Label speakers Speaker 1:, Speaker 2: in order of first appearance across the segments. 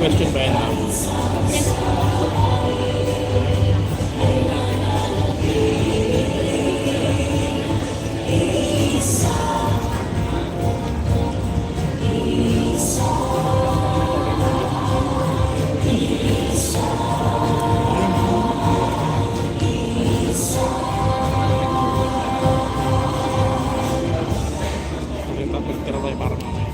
Speaker 1: question ba yan? Papagtira tayo para mamaya.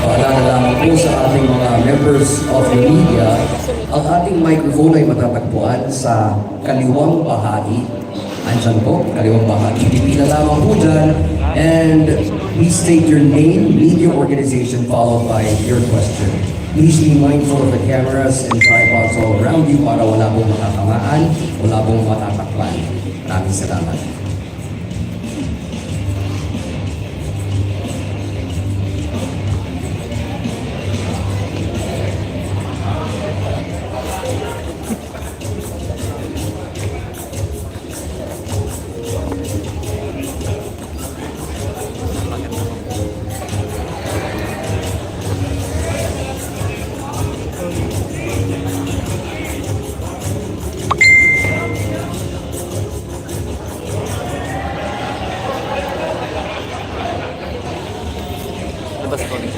Speaker 2: Paalala lamang po sa ating mga members of the media, ang ating microphone ay matatagpuan sa kaliwang bahagi. Andyan po, kaliwang bahagi. Pipila lamang po dyan. And please state your name, media organization, followed by your question. Please be mindful of the cameras and tripods all around you para wala pong makatamaan, wala pong matatakpan. Maraming salamat.
Speaker 1: Labas ko ulit.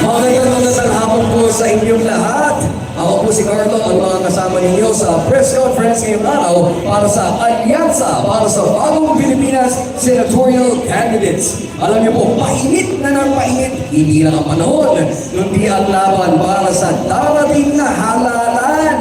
Speaker 1: Magandang hapon po sa inyong lahat. Ako po si Carlo, ang mga kasama ninyo sa press conference ngayong araw para sa Alyansa para sa Bagong Pilipinas Senatorial Candidates. Alam niyo po, painit na ng painit, hindi lang ang panahon, kundi ang laban para sa darating na halalan.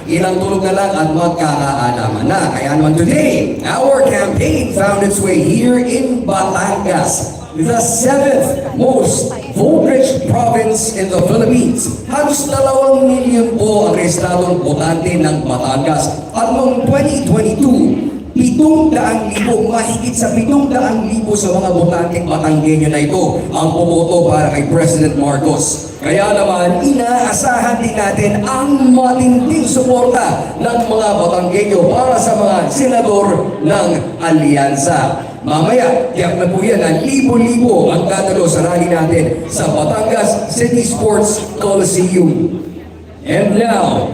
Speaker 1: Ilang tulog na lang at magkakaalaman na. Kaya naman today, our campaign found its way here in Batangas, the 7th most vote-rich province in the Philippines. Halos 2 milyon po ang rehistradong botante ng Batangas. At noong 2022, 700,000, mahigit sa 700,000 sa mga botanteng Batanggenyo na ito ang pumoto para kay President Marcos. Kaya naman, inaasahan din natin ang matinding suporta ng mga Batanggenyo para sa mga senador ng Alyansa. Mamaya, tiyak na po yan na libo-libo ang dadalo sa rally natin sa Batangas City Sports Coliseum. And now,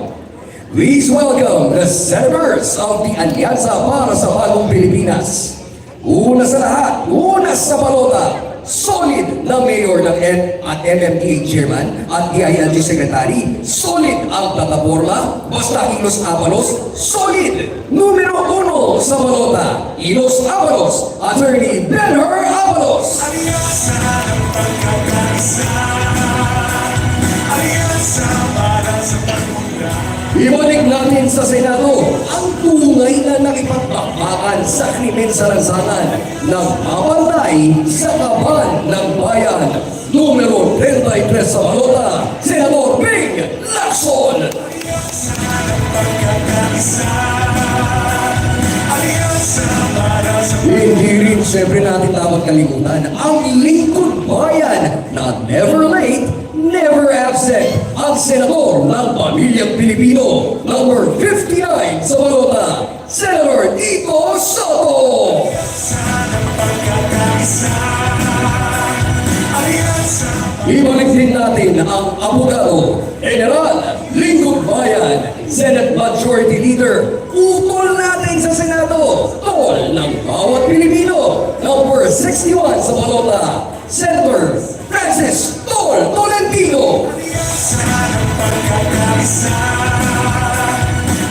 Speaker 1: please welcome the senators of the Alyansa para sa Bagong Pilipinas. Una sa lahat, una sa balota, solid na mayor ng at MMDA chairman at DILG secretary. Solid ang plataforma, basta Ilos Abalos. Solid! Numero 1 sa balota, Ilos Abalos, Attorney Benher Abalos.
Speaker 3: Aliansa ng pagkakaisa, aliansa para sa pagmula.
Speaker 1: Ibalik natin sa Senado ang tunay na nakipagpakbakan sa krimen sa lansangan ng mabantay sa kaban ng bayan. Numero 33 sa balota, Senador Bing Lacson.
Speaker 3: Aliansa ng pagkakaisa, aliansa para sa
Speaker 1: Hindi rin siyempre natin dapat kalimutan ang lingkod bayan na never late, never absent. Ang senador ng Pamilyang Pilipino, number 59 sa balota, Senator Tito Soto.
Speaker 3: ng pagkakaisa, aliansa.
Speaker 1: Ibalik din natin ang abogado, General Lingkod Bayan, Senate Majority Leader, utol natin sa Senado, tol ng bawat Pilipino, number 61 sa balota, Senator Francis Tol Tolentino.
Speaker 3: Aliansa ng pagkakaisa,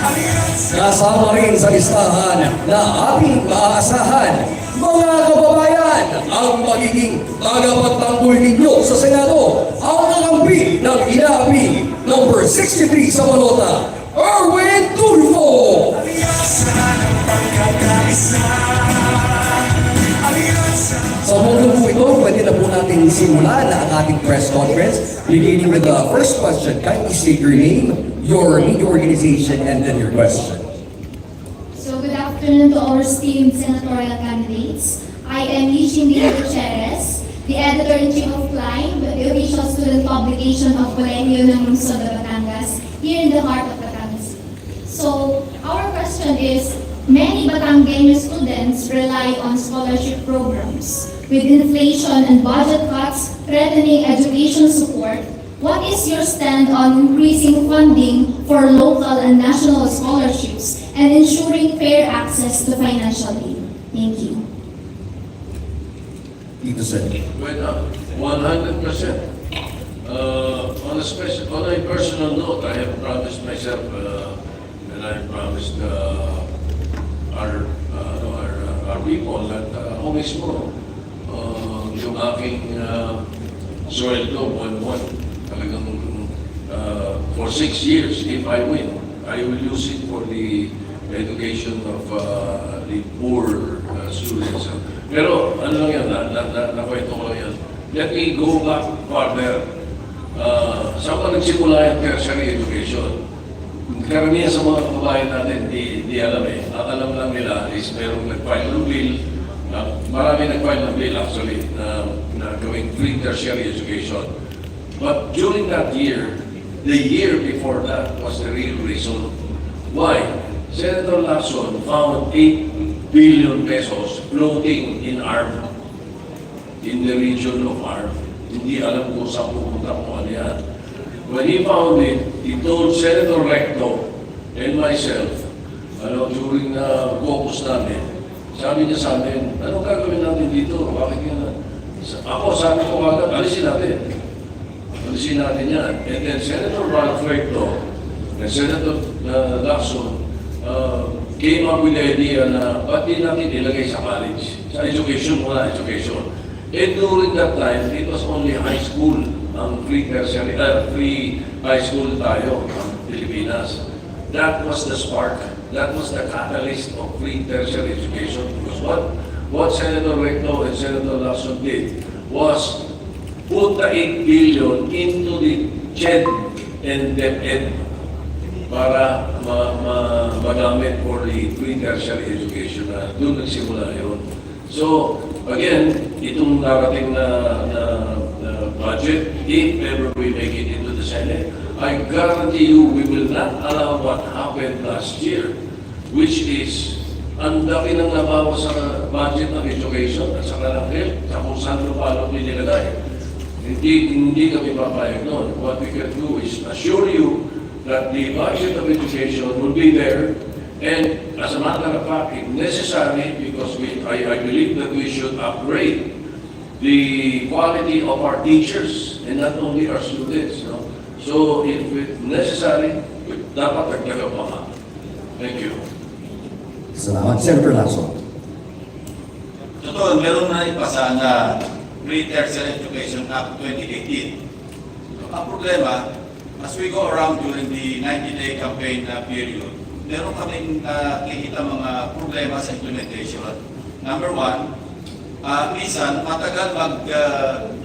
Speaker 3: aliansa.
Speaker 1: Kasama rin sa listahan na ating maaasahan, mga kababayan, ang magiging tagapagtanggol ninyo sa Senado, ang kakampi ng INAPI, number 63 sa balota, Erwin Tulfo.
Speaker 3: Aliansa ng pagkakaisa, aliansa.
Speaker 1: Sa mundo po ito, pwede na po natin simulan ang ating press conference. Beginning with the first question, kindly state your name, your media organization, and then your question.
Speaker 4: So good afternoon to our esteemed senatorial candidates. I am Yishin Gutierrez, the editor-in-chief of CLIMB, the official student publication of Colegio ng Lungsod de Batangas, here in the heart of Batangas. So our question is, many Batangueño students rely on scholarship programs. With inflation and budget cuts threatening education support, what is your stand on increasing funding for local and national scholarships and ensuring fair access to financial aid? Thank you.
Speaker 1: Tito Sen.
Speaker 5: Went up 100%. On a personal note, I have promised myself, and I promised our people that ako mismo, yung aking sweldo, buwan-buwan, talagang for 6 years, if I win, I will use it for the education of the poor students. Pero ano lang yan, nakwento ko lang yan. Let me go back further. Saan pa nagsimula yung tertiary education? Karamihan sa mga kababayan natin, di alam eh. Ang alam lang nila is merong nag-file ng bill. Marami nag-file ng bill actually na gawing free tertiary education. But during that year, the year before that was the real reason why Senator Lacson found 8 billion pesos floating in ARM, in the region of ARM. Hindi alam kung saan pupunta kung ano yan. When he found it, he told Senator Recto and myself, during the caucus namin, sabi niya sa amin, anong gagawin natin dito? Bakit yan? Ako, sabi ko agad, alisin natin. Alisin natin yan. And then Senator Ralph Recto and Senator Lacson came up with the idea na ba't di natin ilagay sa college? Sa education muna, education. And during that time, it was only high school, ang free tertiary, free high school tayo, ang Pilipinas. That was the spark. That was the catalyst of free tertiary education. Because what Senator Recto and Senator Lacson did was put the 8 billion into the CHED and DepEd para magamit for the free tertiary education na doon nagsimula yun. So, again, itong narating na budget, if ever we make it into the Senate, I guarantee you we will not allow what happened last year, which is ang laki ng nabawa sa budget ng education at sa health, sa kung saan lupalok nilagay. Hindi kami papayag noon. What we can do is assure you that the budget of education will be there And as a matter of fact, if necessary, because I believe that we should upgrade the quality of our teachers and not only our students. No? So if necessary, dapat nagtaga pa nga. Thank you.
Speaker 2: Salamat. Senator Lasso.
Speaker 6: Totoo, meron na ipasa na Pre-Tertiary Education Act 2018. Ang problema, as we go around during the 90-day campaign period, meron kaming nakikita mga problema sa implementation. Number one, minsan matagal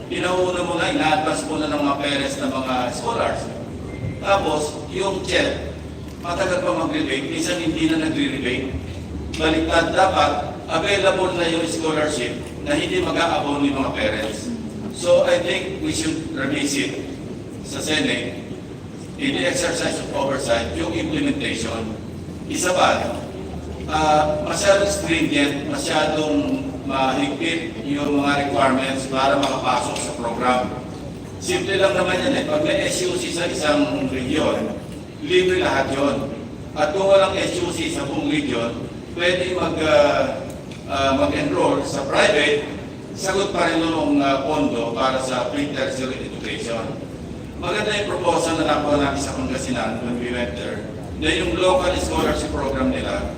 Speaker 6: pinauna mo na, ina-advance mo na ng mga parents ng mga scholars. Tapos, yung check, matagal pa mag-rebate, minsan hindi na nagre-rebate. Baliktad, dapat available na yung scholarship na hindi mag-a-abon ng mga parents. So, I think we should revisit sa Senate in the exercise of oversight yung implementation. Isa pa, masyadong stringent, masyadong mahigpit yung mga requirements para makapasok sa program. Simple lang naman yan eh. Pag may SUC sa isang region, libre lahat yun. At kung walang SUC sa buong region, pwede mag-enroll sa private, sagot pa rin yung pondo para sa pre-tertiary education. Maganda yung proposal na nakuha namin sa Pangasinan when we went there, na yung local scholarship program nila,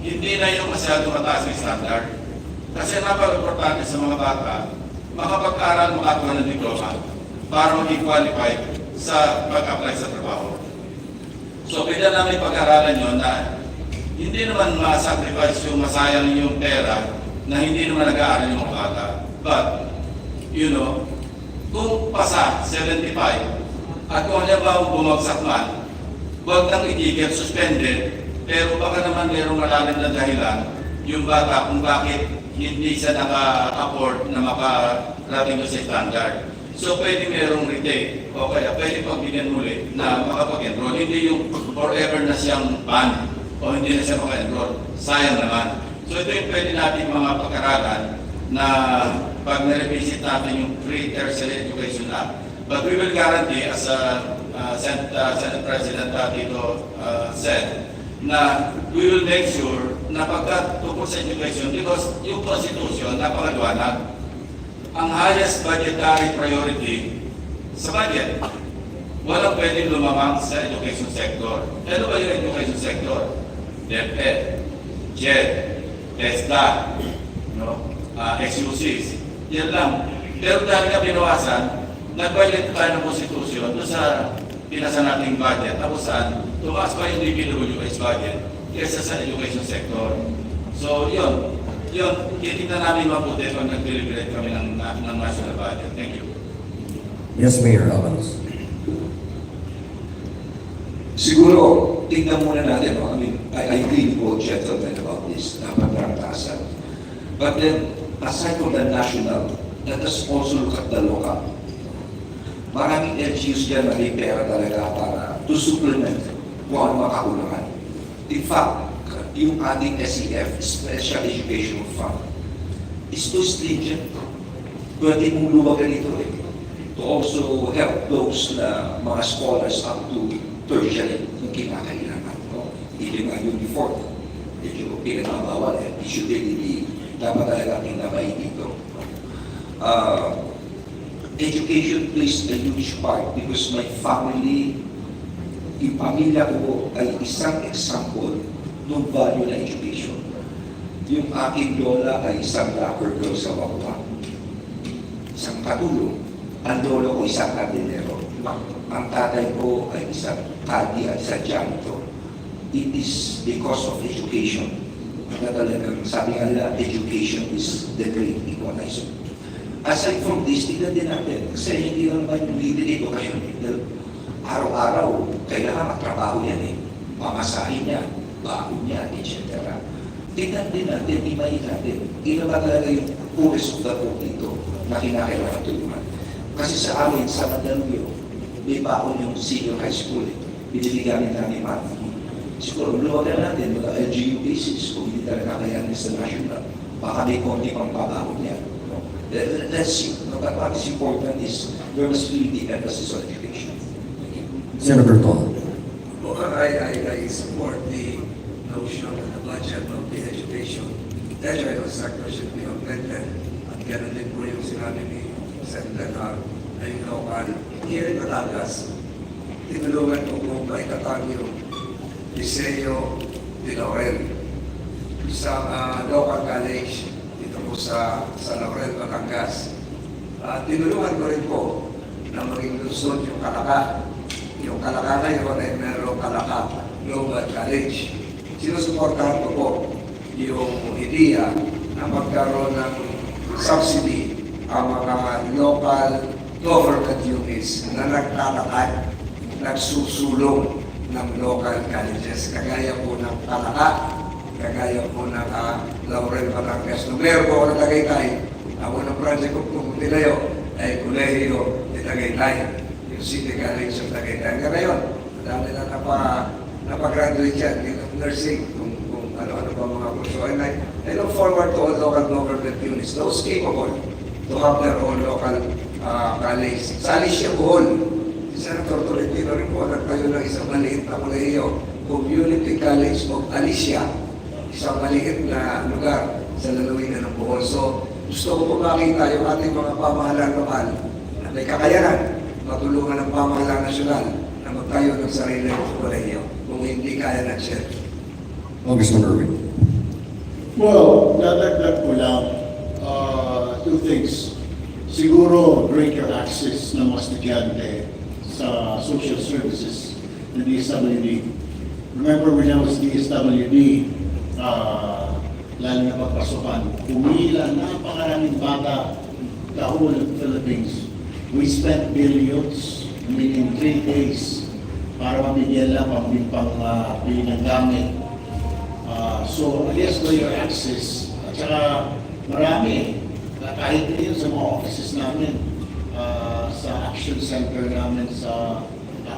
Speaker 6: hindi na yung masyado mataas ng standard. Kasi napaka-importante sa mga bata, makapag-aral, makakuha ng diploma para mag-qualify sa pag-apply sa trabaho. So, pwede namin pag-aralan yun na hindi naman ma-sacrifice yung masayang yung pera na hindi naman nag-aaral yung mga bata. But, you know, kung pasa 75 at kung halimbawa bumagsak man, huwag nang itigil, suspended, pero baka naman mayroong malalim na dahilan yung bata kung bakit hindi siya naka-afford na makarating sa standard. So pwede mayroong retake o kaya pwede pagbigyan muli na makapag-enroll. Hindi yung forever na siyang ban o hindi na siya maka-enroll. Sayang naman. So ito yung pwede natin mga pag-aralan na pag na-revisit natin yung Pre-Tertiary Education Act. But we will guarantee, as Senate President Tito said, na we will make sure na pagka tungkol sa education, because yung Constitution, napakaliwanag, ang highest budgetary priority sa budget, walang pwedeng lumamang sa education sector. Ano ba yung education sector? DepEd, JED, TESDA, XUCs, yan lang. Pero dahil nga binawasan, nag-violate tayo ng Constitution doon sa pinasa nating budget. Tapos saan? Tumaas pa yung DPWH budget kesa sa education sector. So, yun, titignan namin mabuti pag nag-deliberate kami ng national budget. Thank you.
Speaker 2: Yes, Mayor Avalos.
Speaker 7: Siguro, tingnan muna natin. I mean, I agree with both gentlemen about this. Dapat naratasan. But then, aside from the national, let us also look at the local. Maraming LGUs dyan na may pera talaga para to supplement kung ano makakulangan. In fact, yung ating SEF, Special Education Fund, is too stringent. Pwede mong luwagan ito eh. To also help those na mga scholars up to tertiary yung kinakailangan. No? Hindi nga yung before. Medyo pinagmamawal eh. It should really be dapat talaga tinamay dito. Education plays a huge part because my family, yung pamilya ko ay isang example ng value na education. Yung aking lola ay isang locker girl sa Wawa. Isang katulong. Ang lolo ko isang hardinero. Ang tatay ko ay isang kadi at isang janitor. It is because of education. Na talagang sabi nga nila, education is the great equalizer. Aside from this, tignan din natin, kasi hindi lang ba yung leader education, araw-araw, kailangan magtrabaho yan eh. Mamasahin niya, baon niya, etc. Tignan din natin, imayin natin, ino ba talaga yung poorest of the poor dito na kinakailangan tulungan. Kasi sa amin, sa Mandaluyong, may baon yung senior high school eh. Binibigyan namin monthly. Siguro, luwagan natin, mga LGU basis, kung hindi talaga kayanin sa national, baka may konti pang pabaon niya. Let's see. But what is important is there must be the emphasis on education.
Speaker 2: Senator Tol.
Speaker 8: Well, I support the notion that the budget of the education technical sector should be augmented. At ganoon din po yung sinabi ni Senator na yung local. Here in Batangas, tinulungan ko kung maitatag yung Liceo de Laurel, isang local college dito po sa Laurel, Batangas. Tinulungan ko rin po na maging lusod yung Kalaka. Yung Kalaka na yun ay merong Kalaka Global College. Sinusuportahan ko po yung ideya na magkaroon ng subsidy ang mga local government units na nagtatakad, nagsusulong ng local colleges. Kagaya po ng Kalaka, kagaya po ng Laurel, Batangas. Nung meron po ako ng Tagaytay, ang unang project ko kung tinayo ay Colegio de Tagaytay, yung City College ng Tagaytay. Hanggang ngayon, madami na napagraduate yan, yung nursing, kung ano-ano pa mga kurso. And I look forward to all local government units, those capable to have their own local college. Sa Alicia Bohol, si Senator Tolentino rin po nagtayo ng isang maliit na kolehiyo, Community College of Alicia, isang maliit na lugar sa lalawigan ng Bohol. So, gusto ko po makita yung ating mga pamahalaan lokal na may kakayanan, matulungan ng pamahalaan nasyonal na magtayo ng sarili ng kolehiyo kung hindi kaya ng share.
Speaker 2: Congressman Erwin.
Speaker 9: Well, dadagdag ko lang, two things. Siguro greater access ng mga estudyante sa social services ng DSWD. Remember when I was DSWD, lalo na pagpasukan, pumila napakaraming bata the whole of the Philippines. We spent billions, in 3 days, para mabigyan lang pang ng gamit. So, I guess greater access. At saka marami, kahit din sa mga offices namin, sa action center namin sa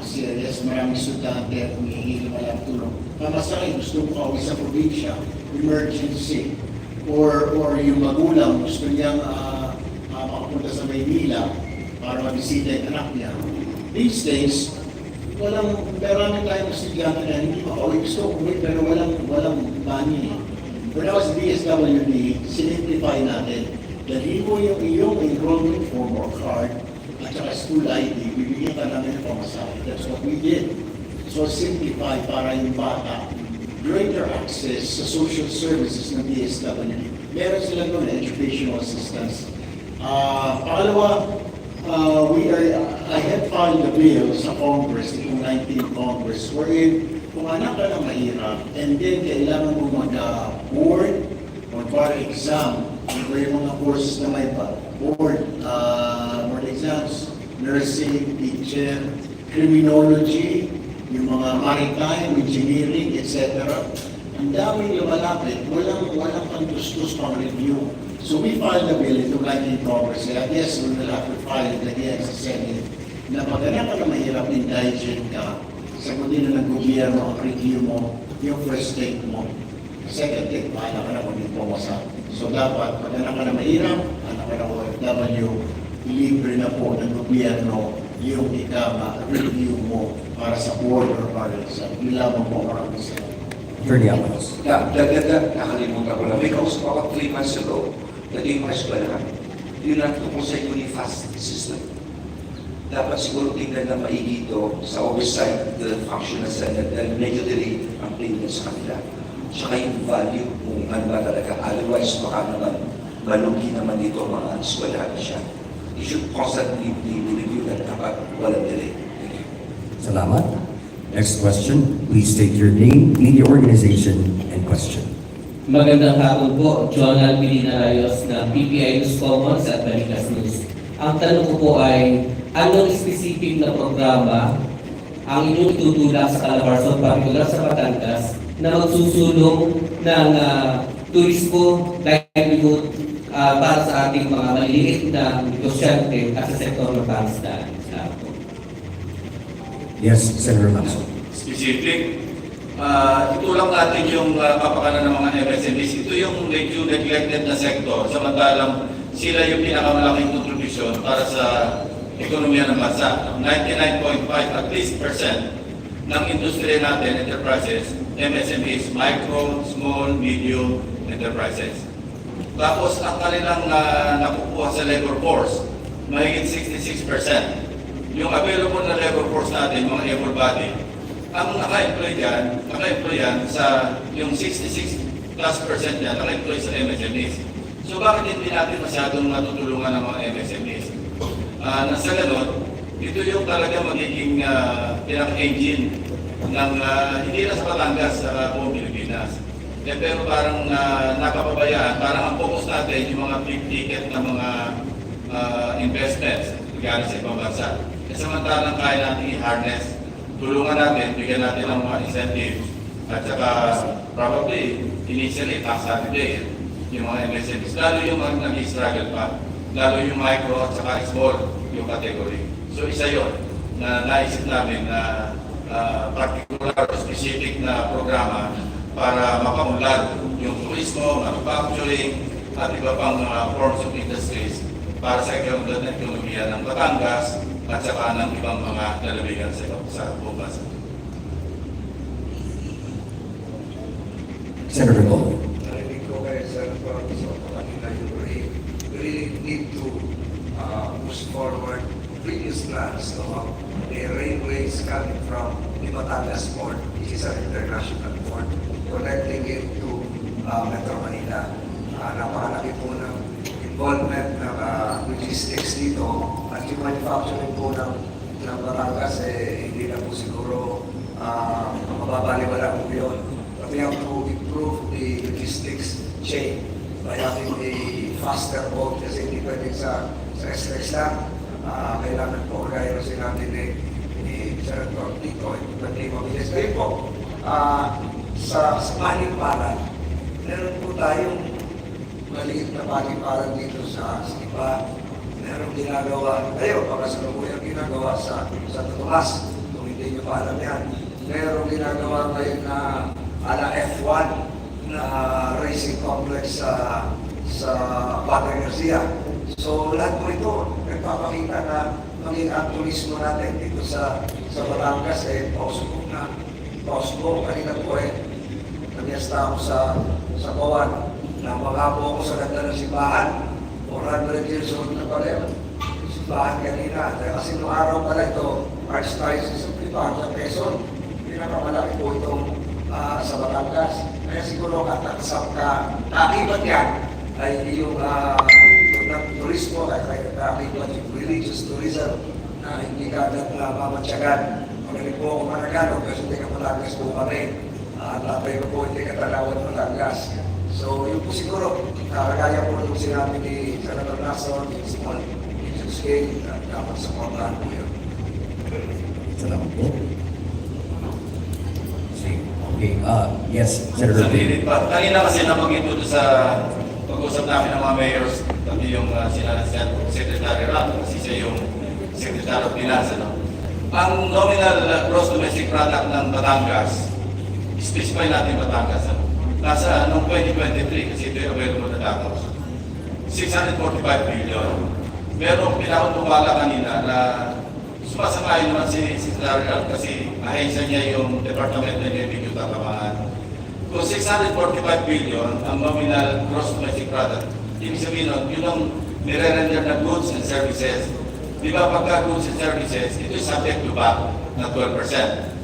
Speaker 9: CRS, maraming estudyante at humihingi ng walang tulong. Kamasakay, gusto mo kauwi sa probinsya, emergency, or yung magulang gusto niyang makapunta sa Maynila para mabisita yung anak niya. These days, marami tayong estudyante na hindi makauwi. Gusto umuwi pero walang money. When I was DSWD, sinimplify natin. Dali mo yung iyong enrollment form or card at saka school ID, bibigyan ka namin ng pamasahe. That's what we did. So simplify para yung bata, greater access sa social services ng DSWD. Meron sila doon educational assistance. Pangalawa, I had filed a bill sa Congress, itong 19th Congress, wherein kung anak ka na mahirap, and then kailangan mo mag-board or bar exam, o yung mga courses na may board exams, nursing, teacher, criminology, yung mga maritime, engineering, etc. Ang daming lumalapit, walang pang-tustos pang review. So we filed a bill into 19 Congress. I guess we will have to file it again sa Senate na pag anak ka na mahirap, indigent ka, sagutin na ng gobyerno ang review mo, yung first take mo. Second take, pahala ka na kung hindi pumasa. So dapat, pag anak ka na mahirap, anak ka na OFW, libre na po ng gobyerno yung review mo para sa board or para sa nilamang mo maraming sa
Speaker 2: Attorney Avalos.
Speaker 7: Nakalimutan ko lang. May kausap ako 3 months ago, naging mga eskwelahan. Yun ang tungkol sa UniFast system. Dapat siguro tingnan na maigi ito sa oversight the function ng Senate dahil medyo delay ang payment sa kanila. Tsaka yung value kung ano ba talaga. Otherwise, baka naman malugi naman dito ang mga eskwelahan na siya. You should constantly review that dapat walang delay. Thank you.
Speaker 2: Salamat. Next question. Please state your name, media organization, and question.
Speaker 10: Magandang hapon po, Jonal Milina Rayos ng PPI News Commons at Balikas News. Ang tanong ko po ay, anong specific na programa ang inyong itutulak sa Calabarzon, particular sa Batangas, na magsusulong ng turismo, livelihood para sa ating mga maliliit na negosyante at sa sektor ng pangisdaan?
Speaker 2: Yes, Senator Lacson.
Speaker 6: Specific. Itulang natin yung kapakanan ng mga MSMEs. Ito yung medyo neglected na sektor. Samantalang sila yung pinakamalaking kontribusyon para sa ekonomiya ng bansa. 99.5 at least % ng industriya natin, enterprises, MSMEs, micro, small, medium enterprises. Tapos ang kanilang nakukuha sa labor force, mahigit 66%. Yung available na labor force natin, mga able body, ang naka-employ yan sa yung 66+% yan, naka-employ sa MSMEs. So bakit hindi natin masyadong matutulungan ng mga MSMEs? Nasa ganon, ito yung talaga magiging pinaka-engine ng hindi na sa Batangas, sa buong Pilipinas. Pero parang napapabayaan, parang ang focus natin yung mga big ticket na mga investments galing sa ibang bansa. Samantalang kaya natin i-harness, tulungan natin, bigyan natin ng mga incentives, at saka probably initially tax holiday yung mga MSMEs, lalo yung mga nag-struggle pa, lalo yung micro at saka small yung category. So isa yun na naisip namin na particular specific na programa para mapaunlad yung turismo, manufacturing, at iba pang forms of industries para sa ikaunlad na ekonomiya ng Batangas at saka ng ibang mga lalawigan sa buong bansa.
Speaker 1: Senator Go.
Speaker 8: Narinig ko kay Senator kanina yung really need to push forward previous plans of the railways coming from the Batangas Port, which is an international port, connecting it to Metro Manila. Napakalaki po ng involvement ng logistics dito at yung manufacturing po ng Batangas, hindi na po siguro mababaliwala po yun. But we have to improve the logistics chain by having a faster boat kasi hindi pwede sa SLEX lang. Kailangan po kaya rin sinabi ni Senator Tito, pati mabilis. Ngayon po, sa paliparan, meron po tayong maliit na paliparan dito sa iba. Meron ginagawa, kayo, pagkasalubuyang ginagawa sa Tomas, kung hindi nyo pa alam yan. Meron ginagawa ngayon na ala F1 na racing complex sa Batang Garcia. So lahat po ito, nagpapakita na maging ang turismo natin dito sa Batangas, pausubok na. Pausubok, kanina po namiasta ako sa Bawan. Namangako ako sa ganda ng simbahan. 400 years old na pala yun. Simbahan kanina. Kasi noong araw pala ito, Archdiocese of Lipa, sa Quezon. Pinakamalaki po itong sa Batangas. Kaya siguro kakibat yan ay yung turismo, kakibat yung religious tourism na hindi kagad mamatsyagan. Magaling po ako Managano, kasi hindi ka Batangas po kami. Tatay ko po hindi katalawan Batangas. So yun po siguro, kagaya po nung sinabi ni Senator Nason, small business scale, dapat sa pamahan po yun.
Speaker 1: Salamat po. Okay, yes, Senator
Speaker 6: Sa
Speaker 1: Go.
Speaker 6: lilit pa. Kanina kasi nabanggit po sa pag-usap namin ng mga mayors, pati yung Secretary Ram, kasi siya yung Secretary of Finance. Ang nominal gross domestic product ng Batangas, specify natin Batangas, nasa noong 2023, kasi ito yung available na datos, 645 billion. Pero pinakatumala kanina na sumasangay naman si Secretary Ram kasi ahensya niya yung Department ng Revenue Tatamaan. Kung 645 billion ang nominal gross domestic product, ibig sabihin nun, yun ang nire-render na goods and services. Di ba pagka goods and services, ito is subject to VAT na 12%.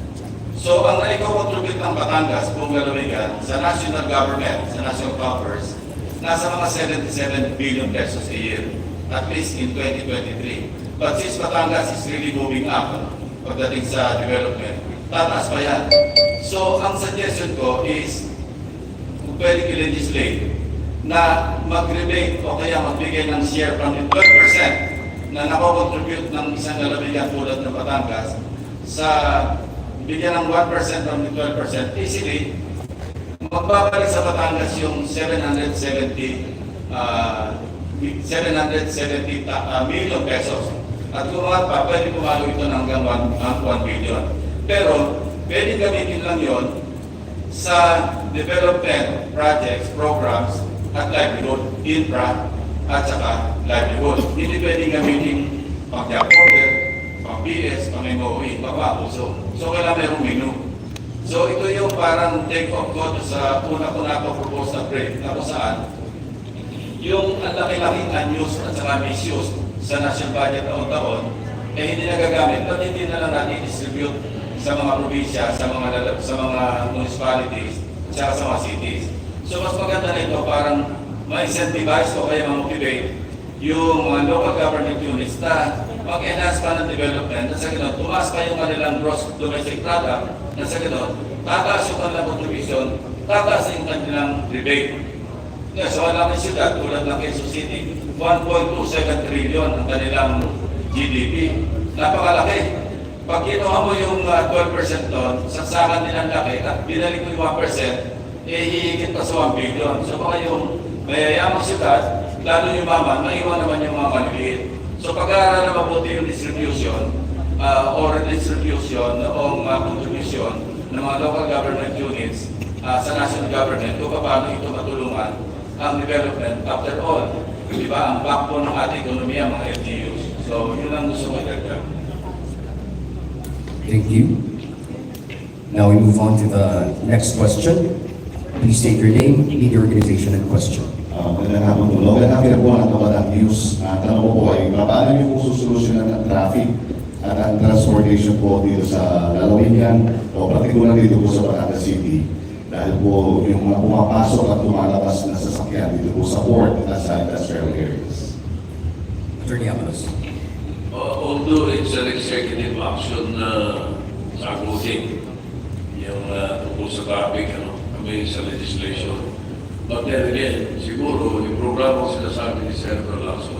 Speaker 6: So ang naiko-contribute ng Batangas, buong lalawigan, sa national government, sa national coffers, nasa mga 77 billion pesos a year, at least in 2023. But since Batangas is really moving up pagdating sa development, tataas pa yan. So ang suggestion ko is, kung pwede i-legislate, na mag-rebate o kaya magbigay ng share from the 12% na nako-contribute ng isang lalawigan tulad ng Batangas sa bigyan ng 1% from the 12%, easily, magbabalik sa Batangas yung 770 million pesos. At kung pa, pwede pumalo ito ng hanggang 1 billion. Pero, pwede gamitin lang yon sa development projects, programs, at livelihood, infra, at saka livelihood. Hindi pwede gamitin pang-job order, pang BS, pang MOE, pang-abuso. So kailangan mayroong menu. So ito yung parang take-off ko sa una ko na propose na break na kung saan yung ang laki-laking unused at saka misused sa national budget taon-taon, eh hindi nagagamit at hindi na lang natin distribute sa mga probinsya, sa mga municipalities, at saka sa mga cities. So mas maganda nito parang ma-incentivize o kaya ma-motivate yung mga local government units na mag-enhance pa ng development at sa ganun, tumaas pa yung kanilang gross domestic product at sa ganun, tataas yung kanilang contribution, tataas yung kanilang rebate. Kaya sa walang siyudad, tulad ng Quezon City, 1.27 trillion ang kanilang GDP. Napakalaki. Pag kinuha mo yung 12% doon, saksakan nilang laki at binalik mo yung 1%, eh hihigit pa sa 1 billion. So baka yung mayayamang siyudad, lalo yung mama, maiwan naman yung mga maliliit. So pag-aaral na mabuti yung distribution or redistribution o contribution ng mga local government units sa national government kung paano ito matulungan ang development. After all, di ba, ang backbone ng ating ekonomiya, mga LGUs. So yun ang gusto ko idagdag.
Speaker 2: Thank you. Now we move on to the next question. Please state your name, media organization, and question.
Speaker 11: Magandang hapon po. Logan Hapir po ng Kawalan News. Tanong ko po ay, paano niyo po susolusyonan ang traffic at ang transportation po dito sa lalawigan o partikular dito po sa Batangas City? Dahil po yung mga pumapasok at lumalabas na sasakyan dito po sa port at sa industrial areas.
Speaker 2: Attorney Amanos.
Speaker 5: Although it's an executive action na sagutin yung tungkol sa traffic, kami sa legislation. But then again, siguro yung programa ko sinasabi ni Senator Lacson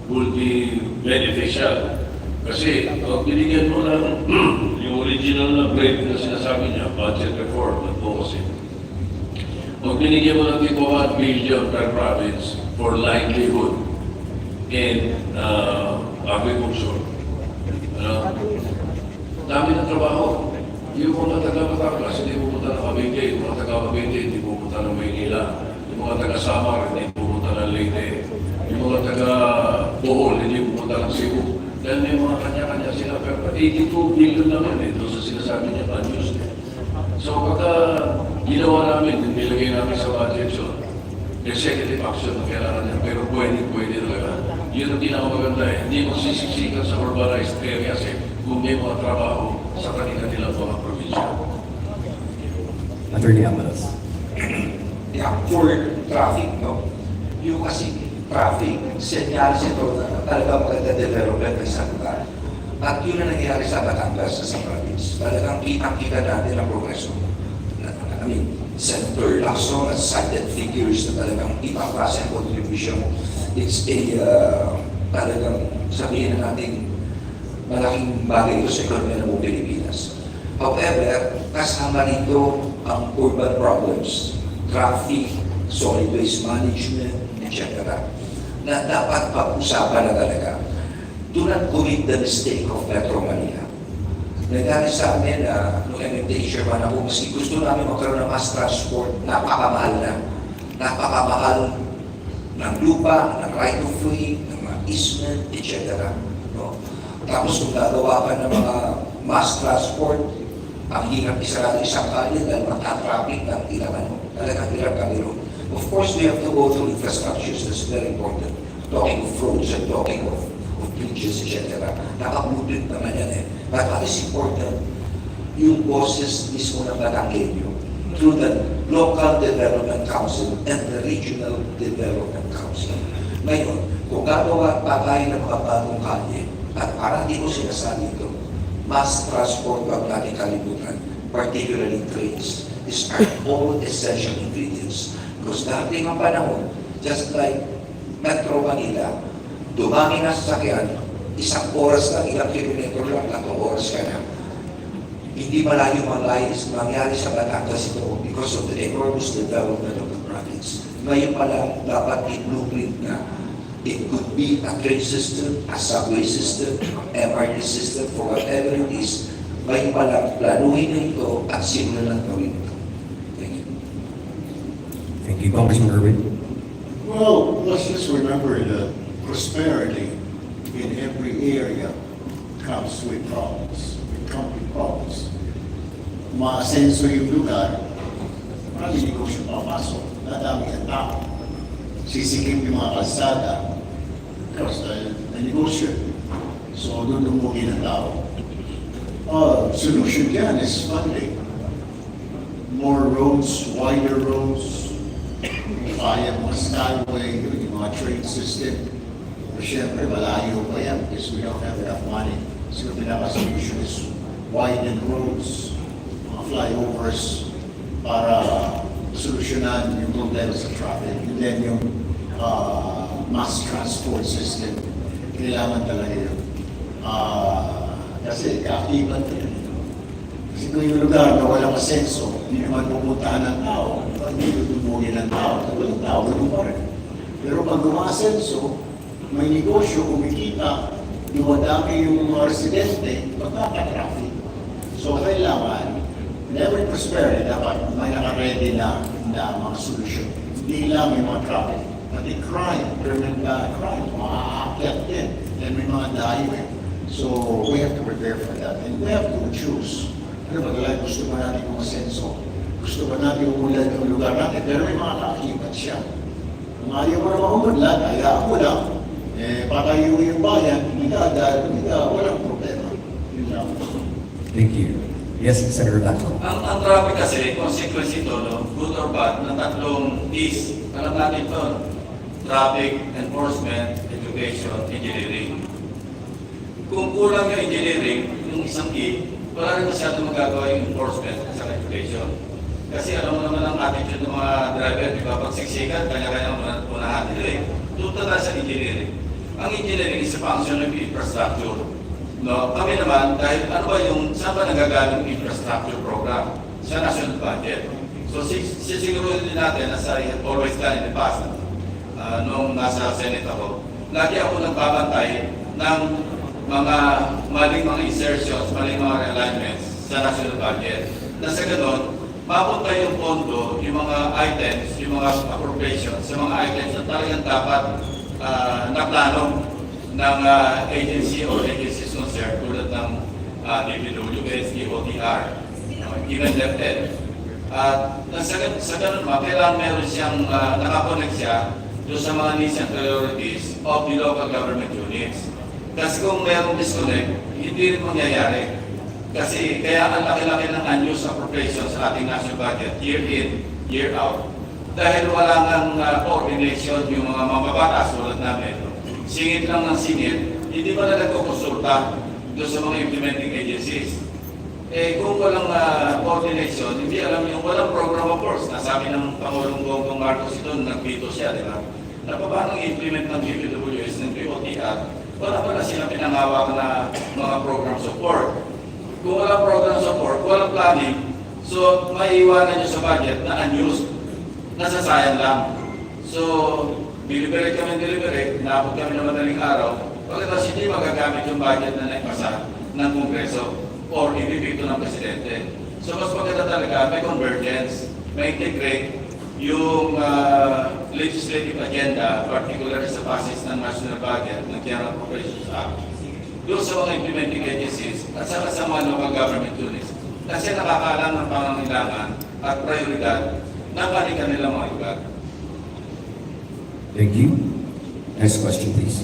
Speaker 5: will be beneficial. Kasi binigyan mo ng yung original na break na sinasabi niya, budget reform at focusing. Pag binigyan mo ng tipo 1 billion per province for livelihood in agriculture, dami ng trabaho. Yung mga taga-Batangas, hindi pupunta ng Cavite. Yung mga taga-Cavite, hindi pupunta ng Maynila. Yung mga taga-Samar, hindi pupunta ng Leyte. Yung mga taga-Bohol, hindi pupunta ng Cebu. Dahil may mga kanya-kanya sila. Pero 82 billion naman doon sa sinasabi niya, unused. So pagka ginawa namin, nilagay namin sa budget yun, executive action na kailangan niya. Pero pwede talaga. Yun ang pinakamaganda eh. Hindi magsisiksikan sa urbanized areas eh. Kung may mga trabaho sa kanilang mga probinsya.
Speaker 2: Attorney Amanos.
Speaker 7: Yeah, for traffic, no? Yung kasi traffic, senyales ito na talaga maganda development ng isang lugar. At yun ang nangyayari sa Batangas sa province. Talagang kitang-kita natin ang progreso. I mean, Senator Lacson at cited figures na talagang ibang klase ang contribution. It's a, talagang sabihin na natin, malaking bagay ito sa ekonomiya ng buong Pilipinas. However, kasama nito ang urban problems, traffic, solid waste management, etc. na dapat pag-usapan na talaga. Do not commit the mistake of Metro Manila. Nangyari sa amin na noong MMDA chairman ako, maski gusto namin magkaroon ng mass transport, napakamahal na. Napakamahal ng lupa, ng right of way, ng mga easement, etc. No? Tapos kung gagawa ka ng mga mass transport, ang hirap isarado isang kalye dahil matatraffic ng ilang ano. Talagang hirap kami ron. Of course, we have to go through infrastructures. That's very important. Talking of roads and talking of bridges, etc. Naka-blueprint naman yan eh. But what is important, yung boses mismo ng Batanggenyo through the Local Development Council and the Regional Development Council. Ngayon, kung gagawa pa tayo ng mga bagong kalye, at parang di ko sinasabi ito, mass transport wag natin kalimutan, particularly trains. These are all essential ingredients. Because dati ng panahon, just like Metro Manila, dumami na sasakyan, isang oras lang, ilang kilometro lang, 3 oras ka na. Hindi malayo mangyari sa Batangas ito because of the enormous development of the province. Ngayon pa lang, dapat i-blueprint na it could be a train system, a subway system, MRT system, for whatever it is. Ngayon pa lang, planuhin na ito at simulan na gawin ito. Thank you.
Speaker 2: Thank you, Congressman Irwin.
Speaker 9: Well, let's just remember the prosperity in every area comes with problems. It comes with problems. Maasenso yung lugar, maraming negosyo papasok, nadami ang tao. Sisikip yung mga kalsada, because na negosyo. So doon lumugin ang tao. Solution dyan is funding. More roads, wider roads, kaya mga skyway, yung mga train system. Pero syempre, malayo pa yan because we don't have enough money. So the pinaka-solution is widen roads, mga flyovers, para solusyonan yung problema sa traffic. And then yung mass transport system, kailangan talaga yun. Kasi kaakibat yun. Kasi kung yung lugar na walang asenso, hindi naman pupuntahan ng tao, hindi tutubugin ng tao, walang tao, ganun pa rin. Pero pag umasenso, may negosyo, kumikita, dumadami yung mga residente, magkaka-traffic. So kailangan, in every prosperity, dapat may naka-ready na mga solusyon. Hindi lang yung mga traffic, pati crime, criminal crime, makakaakyat din, and may mga highway. So we have to prepare for that, and we have to choose. Ano ba, like, gusto ba natin umasenso? Gusto ba natin umulan ng lugar natin? Pero may mga kakibat siya. Kung ayaw mo naman umunlan, hayaan mo lang. Patayo yung bayan, hindi ka, walang problema. Yun lang.
Speaker 2: Thank you. Yes, Senator Blanco.
Speaker 6: Ang traffic kasi, consequence ito, no? Good or bad, ng tatlong E's. Alam natin ito, traffic, enforcement, education, engineering. Kung kulang yung engineering, yung isang E, wala rin masyadong magagawa yung enforcement at saka education. Kasi alam mo naman ang attitude ng mga driver, di ba? Pag siksikan, kanya-kanya unahan nila eh. Tuto na sa engineering. Ang engineering is a function of infrastructure. No, kami naman, dahil ano ba yung, saan ba nagagamit yung infrastructure program? Sa national budget. So sisiguro din natin, as I have always done in the past, nung nasa Senate ako, lagi ako nagbabantay ng mga maling mga insertions, maling mga realignments sa national budget. Na sa ganun, mapunta yung pondo, yung mga items, yung mga appropriations, sa mga items na talagang dapat naplano ng agency or agencies concerned tulad ng DPWH, DOTR, even DepEd. At sa ganun kailangan meron siyang nakakonect siya doon sa mga needs and priorities of the local government units. Kasi kung merong disconnect, hindi rin mangyayari. Kasi kaya ang laki-laki ng unused appropriation sa ating national budget, year in, year out. Dahil wala nang coordination yung mga mababatas tulad namin. Singit lang ng singit, hindi ba na nagkukonsulta doon sa mga implementing agencies? Kung walang coordination, hindi alam yung walang program of course. Nasabi ng Pangulong Bongbong Marcos ito, nag-veto siya, di ba? Na paano i-implement ng DPWH ng DOTR? Wala pala silang pinangawakan na mga program support. Kung walang program support, walang planning, so maiiwanan nyo sa budget na unused, nasasayang lang. So, deliberate kami, naabot kami ng madaling araw, pagkatapos hindi magagamit yung budget na naipasa ng Kongreso or ibibigto ng Presidente. So, mas maganda talaga, may convergence, may integrate yung legislative agenda, particularly sa basis ng national budget, ng General Appropriations Act, doon sa mga implementing agencies at saka sa mga local government units. Kasi nakakaalam ng pangangailangan at prioridad ng kanilang mga lugar.
Speaker 2: Thank you. Next question, please.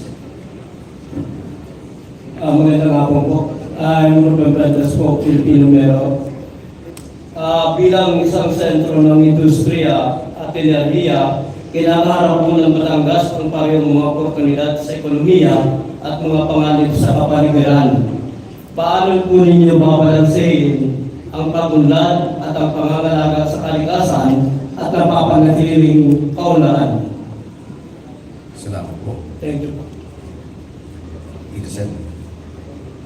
Speaker 12: Magandang hapon po. I'm Ruben Brandas po, Filipino Mero. Bilang isang sentro ng industriya at enerhiya, kinakaharap po ng Batangas ang parehong mga oportunidad sa ekonomiya at mga panganib sa kapaligiran. Paano po ninyo babalansehin ang pagunlad at ang pangangalaga sa kalikasan at napapanatiling kaunlaran?
Speaker 2: Salamat po.
Speaker 12: Thank you po.
Speaker 2: Dito, Sen.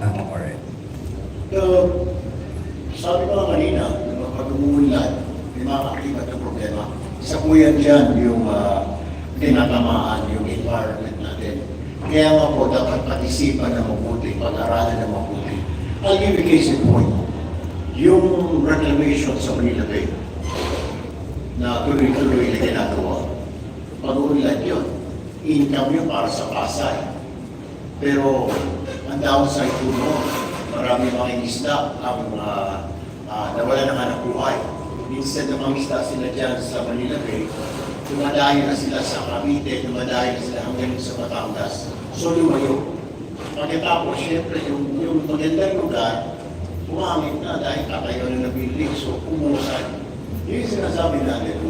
Speaker 2: Alright.
Speaker 9: Sabi ko nga kanina, pag umuunlad, may makakakibat ng problema. Isa po yan dyan yung tinatamaan yung environment natin. Kaya nga po dapat pag-isipan na mabuti, pag-aralan na mabuti. I'll give you a case in point. Yung reclamation sa Manila Bay na tuloy-tuloy na ginagawa, pag-uunlad yun, income yun para sa Pasay. Pero Ang downside po noon, marami mga isda ang nawala ng hanap buhay. Minsan na mangisda sila dyan sa Manila Bay, dumadayo na sila sa Cavite, dumadayo na sila hanggang sa Batangas. So lumayo. Pagkatapos, syempre, yung magandang lugar, pumangit na dahil kakayo na building, so umusan. Yung sinasabi natin,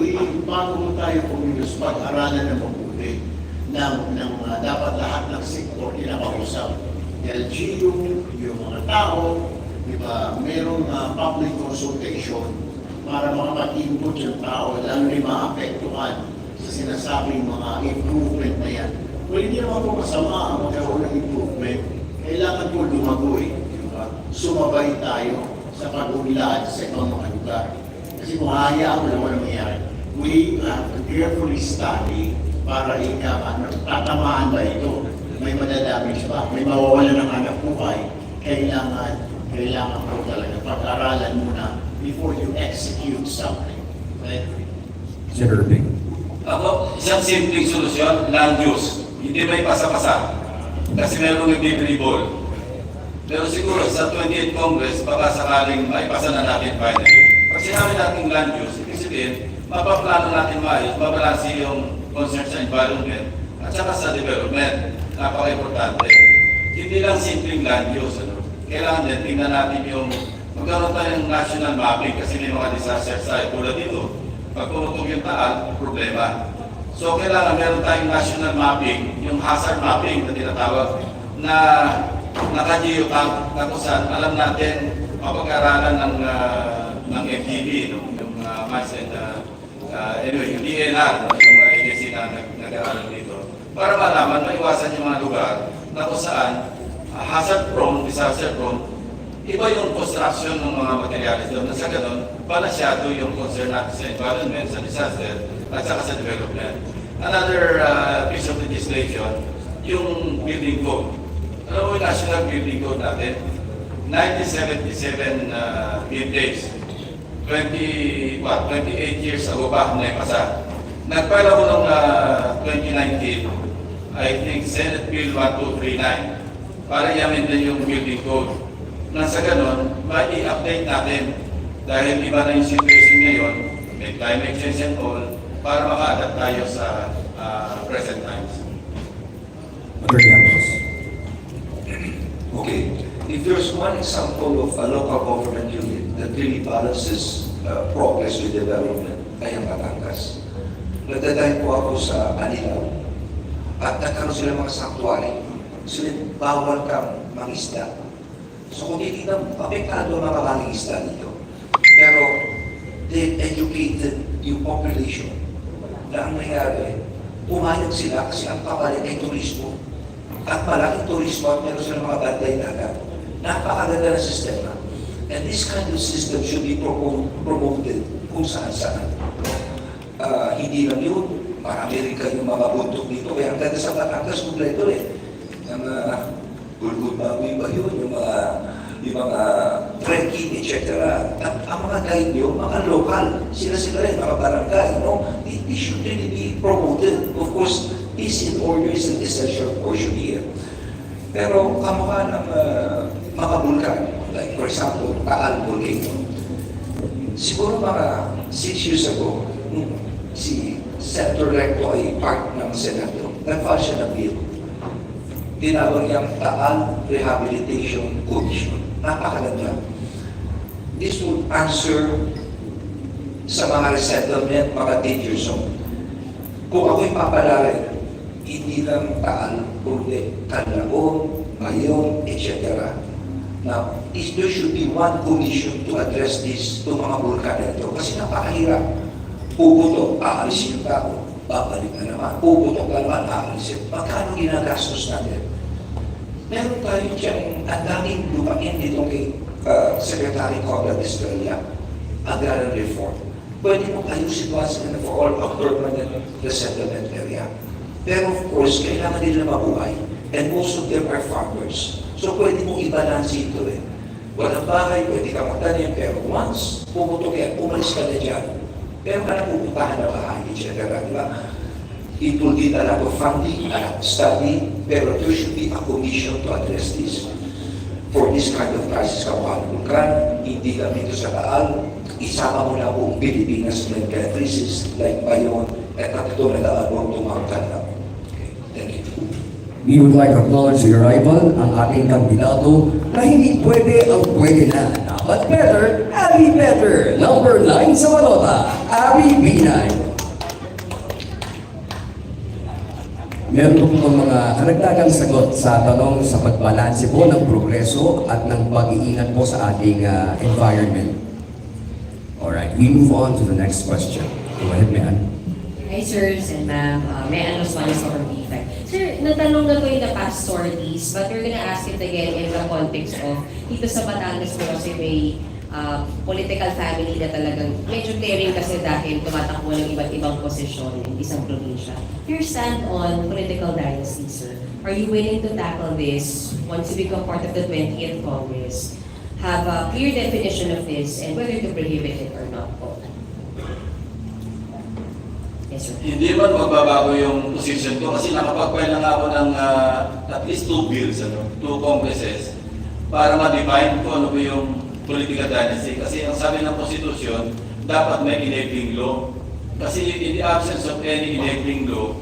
Speaker 9: bago mo tayo kumilos, pag-aralan na mabuti ng dapat lahat ng sektor kinakausap. LGU, yung mga tao, di ba, merong public consultation para makapag-input yung tao, lalo rin maapektuhan sa sinasabing mga improvement na yan. Well, hindi naman po masama ang magkaroon ng improvement. Kailangan po lumagoy. Diba? Sumabay tayo sa pag-unlad sa ibang mga lugar. Kasi kung hayaan mo lang walang mangyari, we have to carefully study para tatamaan ba ito? May madadamage ba? May mawawala ng hanap buhay? Kailangan po talaga pag-aralan muna before you execute something. Right?
Speaker 2: Senator Ping.
Speaker 6: Ako, isang simpleng solusyon, land use. Hindi may pasa-pasa. Kasi meron nag-dribble. Pero siguro sa 28th Congress, baka sakaling maipasa na natin finally. Pag sinabi natin land use, ibig sabihin, mapaplano natin maayos, mabalansi yung concern sa environment at saka sa development. Napaka-importante. Hindi lang simpleng land use. Kailangan din, tingnan natin yung magkaroon tayo ng national mapping kasi may mga disaster site. Tulad dito, pag pumutog yung taal, problema. So, kailangan meron tayong national mapping, yung hazard mapping na tinatawag, na naka-geotag, na kung saan alam natin mapag-aralan ng FGB, yung Mines and anyway, yung DNR, yung agency na nag-aaral dito, para malaman, maiwasan yung mga lugar na kung saan hazard prone, disaster prone, iba yung construction ng mga materials doon. Na sa ganun, balansyado yung concern natin sa environment, sa disaster, at saka sa development. Another piece of legislation, yung building code. Alam mo yung national building code natin? 1977 days. 28 years ago pa na ipasa. Nagpala ko noong 2019, I think Senate Bill 1239, para i-amend din yung building code. Nang sa ganun, ma-i-update natin dahil iba na yung situation ngayon, may climate change and all, para maka-adapt tayo sa present times.
Speaker 2: Attorney Ramos.
Speaker 7: Okay, if there's one example of a local government unit that really balances progress with development, ay ang Batangas. Nagdadahin po ako sa Anilao at nagkaroon sila mga sanctuary. Sila bawal kang mangisda. So kung titignan, apektado ang mga mangisda dito. Pero they educated yung population na ang nangyari, pumayag sila kasi ang kapalit ay turismo. At malaking turismo at meron silang mga banday dagat. Napakaganda na sistema. And this kind of system should be promoted kung saan-saan. Hindi lang yun, marami rin kayong mga bundok dito. Kaya ang ganda sa Batangas, kompleto eh. Yung Gulgul Baboy ba yun, yung mga trekking, etc. At ang mga guide nyo, mga lokal, sila rin, mga barangay, no? They should really be promoted. Of course, peace and order is an essential portion here. Pero kamukha ng mga bulkan, like for example, Taal Volcano. Siguro mga 6 years ago, si Senator Recto ay part ng Senado. Nag-file siya ng bill. Tinawag niyang Taal Rehabilitation Commission. Napakaganda. This would answer sa mga resettlement, mga danger zone. Kung ako'y papalarin, hindi lang Taal, kundi Canlaon, Mayon, etc. Now, there should be one commission to address this to mga bulkan ito. Kasi napakahirap. Puputok, aalisin yung tao. Babalik na naman. Puputok na naman, aalisin. Magkano ginagastos natin? Meron tayo dyan, ang daming lupain dito kay Secretary Conrad Estrella, agrarian reform. Pwede mo ayusin once and for all a permanent resettlement area. Pero of course, kailangan nila mabuhay. And most of them are farmers. So pwede mo i-balance ito eh. Walang bahay, pwede ka magtanim, pero once pumutok yan, umalis ka na dyan. Pero ka na pupuntahan na bahay, etc. Diba? It will need a lot of funding, a lot of study, pero there should be a commission to address this. For this kind of crisis, Kamuhan Vulcan, hindi lang dito sa Taal, isama mo na buong Pilipinas ng crisis like Bayon at ito na daan huwag tumangkan na. Okay, thank you.
Speaker 2: We would like to acknowledge your arrival, ang ating kandidato na hindi pwede ang pwede na. But better, Abby Better. Number 9 sa balota, Abby B9. Meron po pong mga karagdagang sagot sa tanong sa pagbalanse po ng progreso at ng pag-iingat po sa ating environment. Alright, we move on to the next question. Go ahead, ma'am.
Speaker 13: Hi, sirs and ma'am. May I ask one from B5? Sir, natanong na ko in the past stories, but we're gonna ask it again in the context of dito sa Batangas po kasi may political family na talagang medyo tearing kasi dahil tumatakbo ng iba't ibang posisyon in isang probinsya. Your stand on political dynasty, sir. Are you willing to tackle this once you become part of the 20th Congress? Have a clear definition of this and whether to prohibit it or not po? Yes, sir.
Speaker 6: Hindi man magbabago yung position ko kasi nakapag-file na nga ako ng at least 2 bills, 2 congresses para ma-define kung ano ba yung political dynasty. Kasi ang sabi ng Constitution, dapat may enabling law. Kasi in the absence of any enabling law,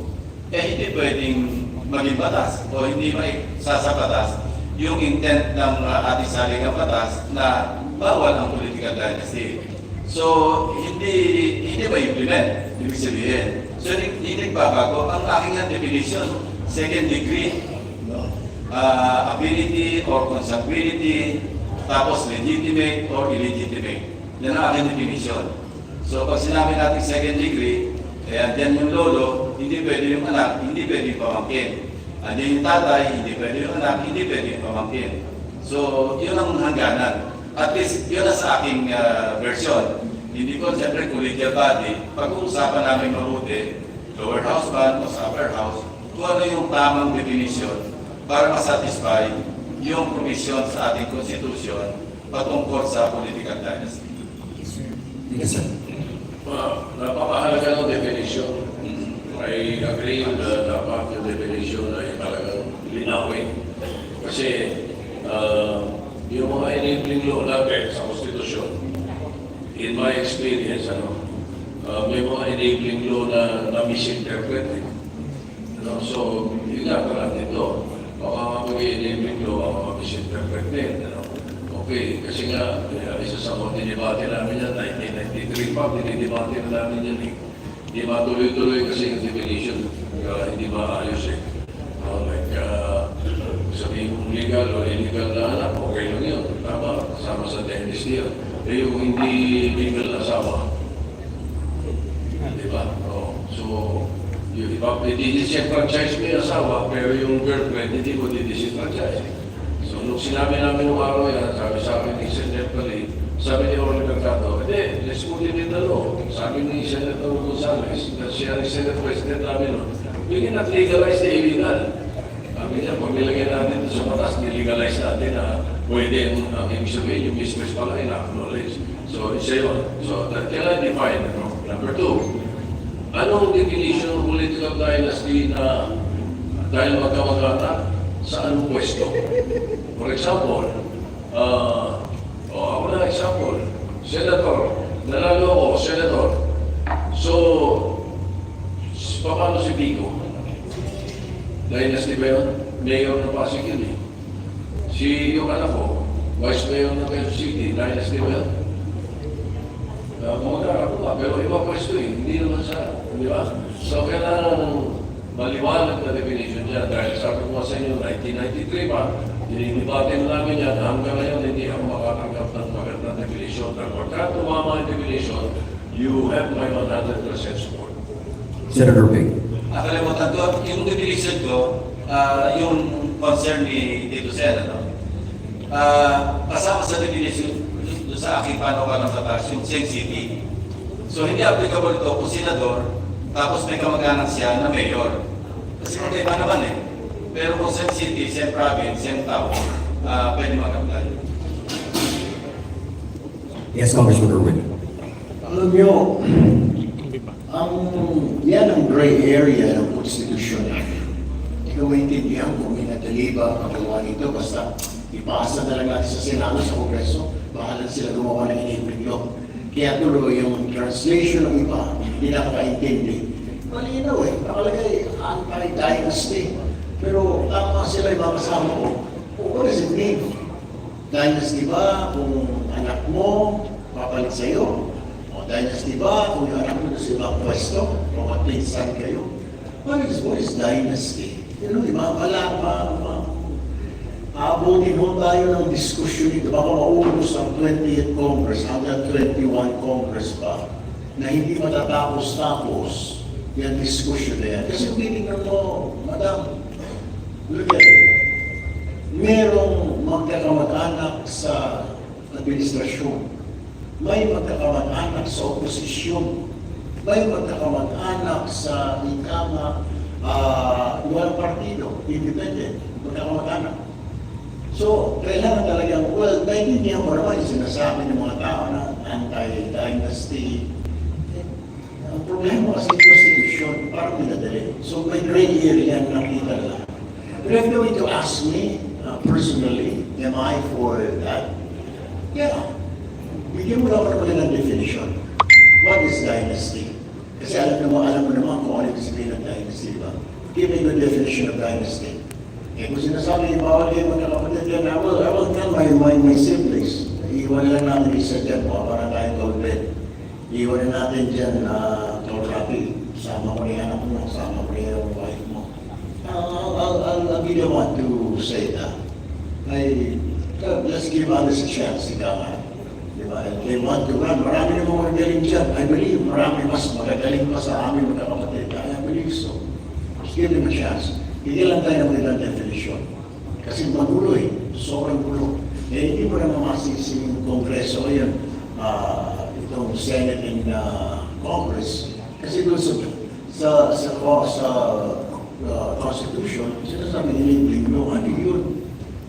Speaker 6: hindi pwedeng maging batas o hindi may sasapatas yung intent ng ating saligang batas na bawal ang political dynasty. So, hindi ba implement? Ibig sabihin. So, hindi nagbabago. Ang aking definition, second degree, ability or consanguinity, tapos legitimate or illegitimate. Yan ang aking definition. So, pag sinabi natin second degree, andyan yung lolo, hindi pwede yung anak, hindi pwede yung pamangkin. Andyan yung tatay, hindi pwede yung anak, hindi pwede yung pamangkin. So, yun ang hangganan. At least, yun ang sa aking version. Hindi ko, siyempre, collegial body, pag-uusapan namin mabuti, lower house man o sa upper house, kung ano yung tamang definition para masatisfy yung provision sa ating Constitution patungkol sa political dynasty.
Speaker 2: Yes, sir.
Speaker 5: Napakahalaga ng definition. I agree na dapat yung definition ay talagang linawin. Kasi yung mga enabling law natin sa Constitution, in my experience, may mga enabling law na misinterpret. So, yun nga parang ito. Baka mag-enabling law, baka mag-misinterpret din. Okay, kasi nga, isa sa mga dinibate namin yan, 1993 pa, dinidibate na namin yan. Hindi matuloy-tuloy kasi yung definition, hindi maayos eh. Sabihin kong legal o illegal na anak, okay lang yun. Tama, kasama sa dentist yun. Yung hindi legal na asawa. Diba? So, yung iba, i-disenfranchise mo yung asawa, pero yung girlfriend, hindi mo di-disenfranchise. So, nung sinabi namin nung araw yan, sabi sa akin ni Senator Pali, sabi ni Orly Mercado, hindi, let's put it in the law. Sabi ni Senator Gonzales, na siya ni Senate President namin, we cannot legalize the illegal. Sabi niya, pag nilagyan natin sa batas, nilegalize natin na pwede ang ibig sabihin, yung business pala ina-acknowledge. So, isa yun. So, that can I define. Number 2, anong definition ng political dynasty na dahil magkamag-anak sa anong pwesto? For example, ako na example, senator, nanalo ako, senator. So, paano si Pico? Dynasty ba yun? Mayor ng Pasig yun eh. Yung anak ko, vice mayor ng Quezon City, dynasty ba yun? Kumagara ko nga, pero iba pwesto eh, hindi naman sa, di ba? So, kailangan maliwanag na definition niya dahil sabi ko sa inyo, 1993 pa, dinidibate na namin yan, hanggang ngayon hindi ako makatanggap ng magandang definition. Pagka tumama ang definition, you have my 100% support.
Speaker 2: Senator Ping.
Speaker 6: Nakalimutan ko, yung definition ko, yung concern ni Tito Sen, kasama sa definition, sa aking panukalang batas, yung Sen City. So, hindi applicable ito kung senador, tapos may kamag-anak siya na mayor. Kasi magkaiba naman eh. Pero kung Sen City, Sen Province, Sen Town, pwede mag-apply.
Speaker 2: Yes, Congressman Erwin.
Speaker 12: Alam nyo,
Speaker 9: Yan ang gray area ng konstitusyon natin. Hindi ko maintindihan kung minadali ba ang gawa nito, basta ipasa na lang natin sa Senado, sa Kongreso, bahala sila gumawa ng inibrigyo. Kaya tuloy yung translation ng iba, hindi nakakaintindi. Malinaw eh, nakalagay anti-dynasty. Pero tama sila yung mga kasama ko. What does it mean? Dynasty ba kung anak mo papalit sa'yo? O dynasty ba kung yung anak mo sa ibang pwesto? O kapinsan kayo? What is dynasty? You know, iba pala, aabutin mo tayo ng diskusyon dito. Baka maubos ang 20th Congress hanggang 21 Congress pa na hindi matatapos-tapos yung diskusyon na yan. Kasi titignan mo, Madam, look at it. Merong magkakamag-anak sa administrasyon. May magkakamag-anak sa oposisyon. May magkakamag-anak sa ikama walang partido, independent, magkakamag-anak. So, kailangan talagang, well, naiintindihan mo naman yung sinasabi ng mga tao na anti-dynasty. Ang problema kasi yung constitution, parang minadali. So, may gray area na nakita lang. But if you're going to ask me, personally, am I for that? Yeah. Bigyan mo lang ako ng definition. What is dynasty? Kasi alam mo naman kung ano yung sabihin ng dynasty, ba? Give me the definition of dynasty. Eh, kung sinasabi, bawal kayo magkakapatid yan, I will tell my siblings. Iiwan lang natin isa dyan, para tayong gold bed. Iiwan na natin dyan na Torrapi. Sama ko na anak mo, sama ko na yung wife mo. I'll be the one to say that. Let's give others a chance, ika. Diba? They want to run. Marami na mga magaling dyan. I believe marami mas magagaling pa sa amin magkakapatid. I believe so. Let's give them a chance. Hindi lang tayo ng ilang definition. Kasi magulo eh. Sobrang gulo. Eh, hindi mo naman masisi yung Kongreso ngayon, itong Senate and Congress. Kasi doon sa Constitution, sinasabi nila yung ano yun.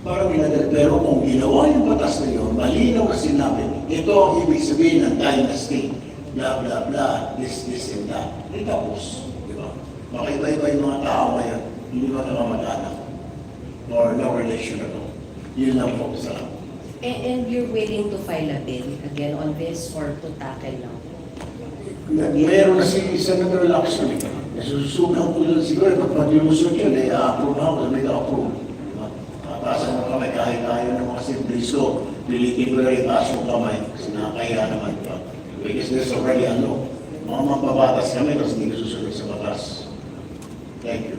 Speaker 9: Parang minadal. Pero kung ginawa yung batas na yun, malinaw na sinabi, ito ang ibig sabihin ng dynasty. Blah, blah, blah, this and that. Di tapos. Diba? Baka iba-iba yung mga tao ngayon, hindi ba nakamag-anak? Or no relation at all. Yun lang po sa
Speaker 13: And you're willing to file a bill again on this or to tackle now?
Speaker 9: Meron na si Senator Lacson. Sususugan ko lang siguro, pag lumusot yun, approve ako, may approve. Taas ang kamay, kahit ayaw ng mga siblings ko, pilitin ko na rin taas yung kamay, kasi nakakaya naman pa. Because there's already mga mapabatas kami, tapos hindi susunod sa batas. Thank you.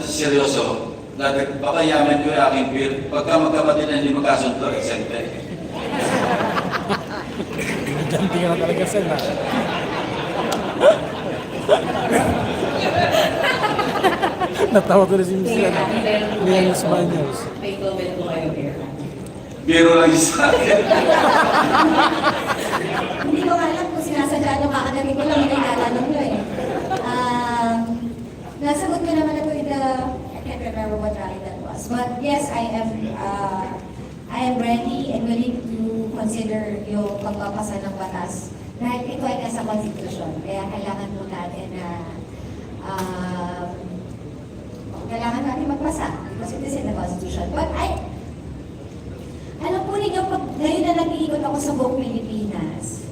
Speaker 6: Seryoso, baka yaman ko yung aking bill. Pagka magkapatid na hindi magkasundo, eksente.
Speaker 3: Ganti ka na talaga, Sen, ha? Natawa ko na si Mr. Leon Espanyol.
Speaker 13: May comment po kayo here.
Speaker 6: Biro lang yung sa akin.
Speaker 14: Hindi ko alam kung sinasadya nyo, kakagaling ko lang, nailalanong nyo eh. Nasagot ko naman ako I can't remember what rally that was. But yes, I am ready and willing to consider yung pagpapasa ng batas. Dahil ito ay nasa Constitution. Kaya kailangan po natin na kailangan natin magpasa because it is in the Constitution. But alam po ninyo, pag ngayon na nag-iikot ako sa buong Pilipinas,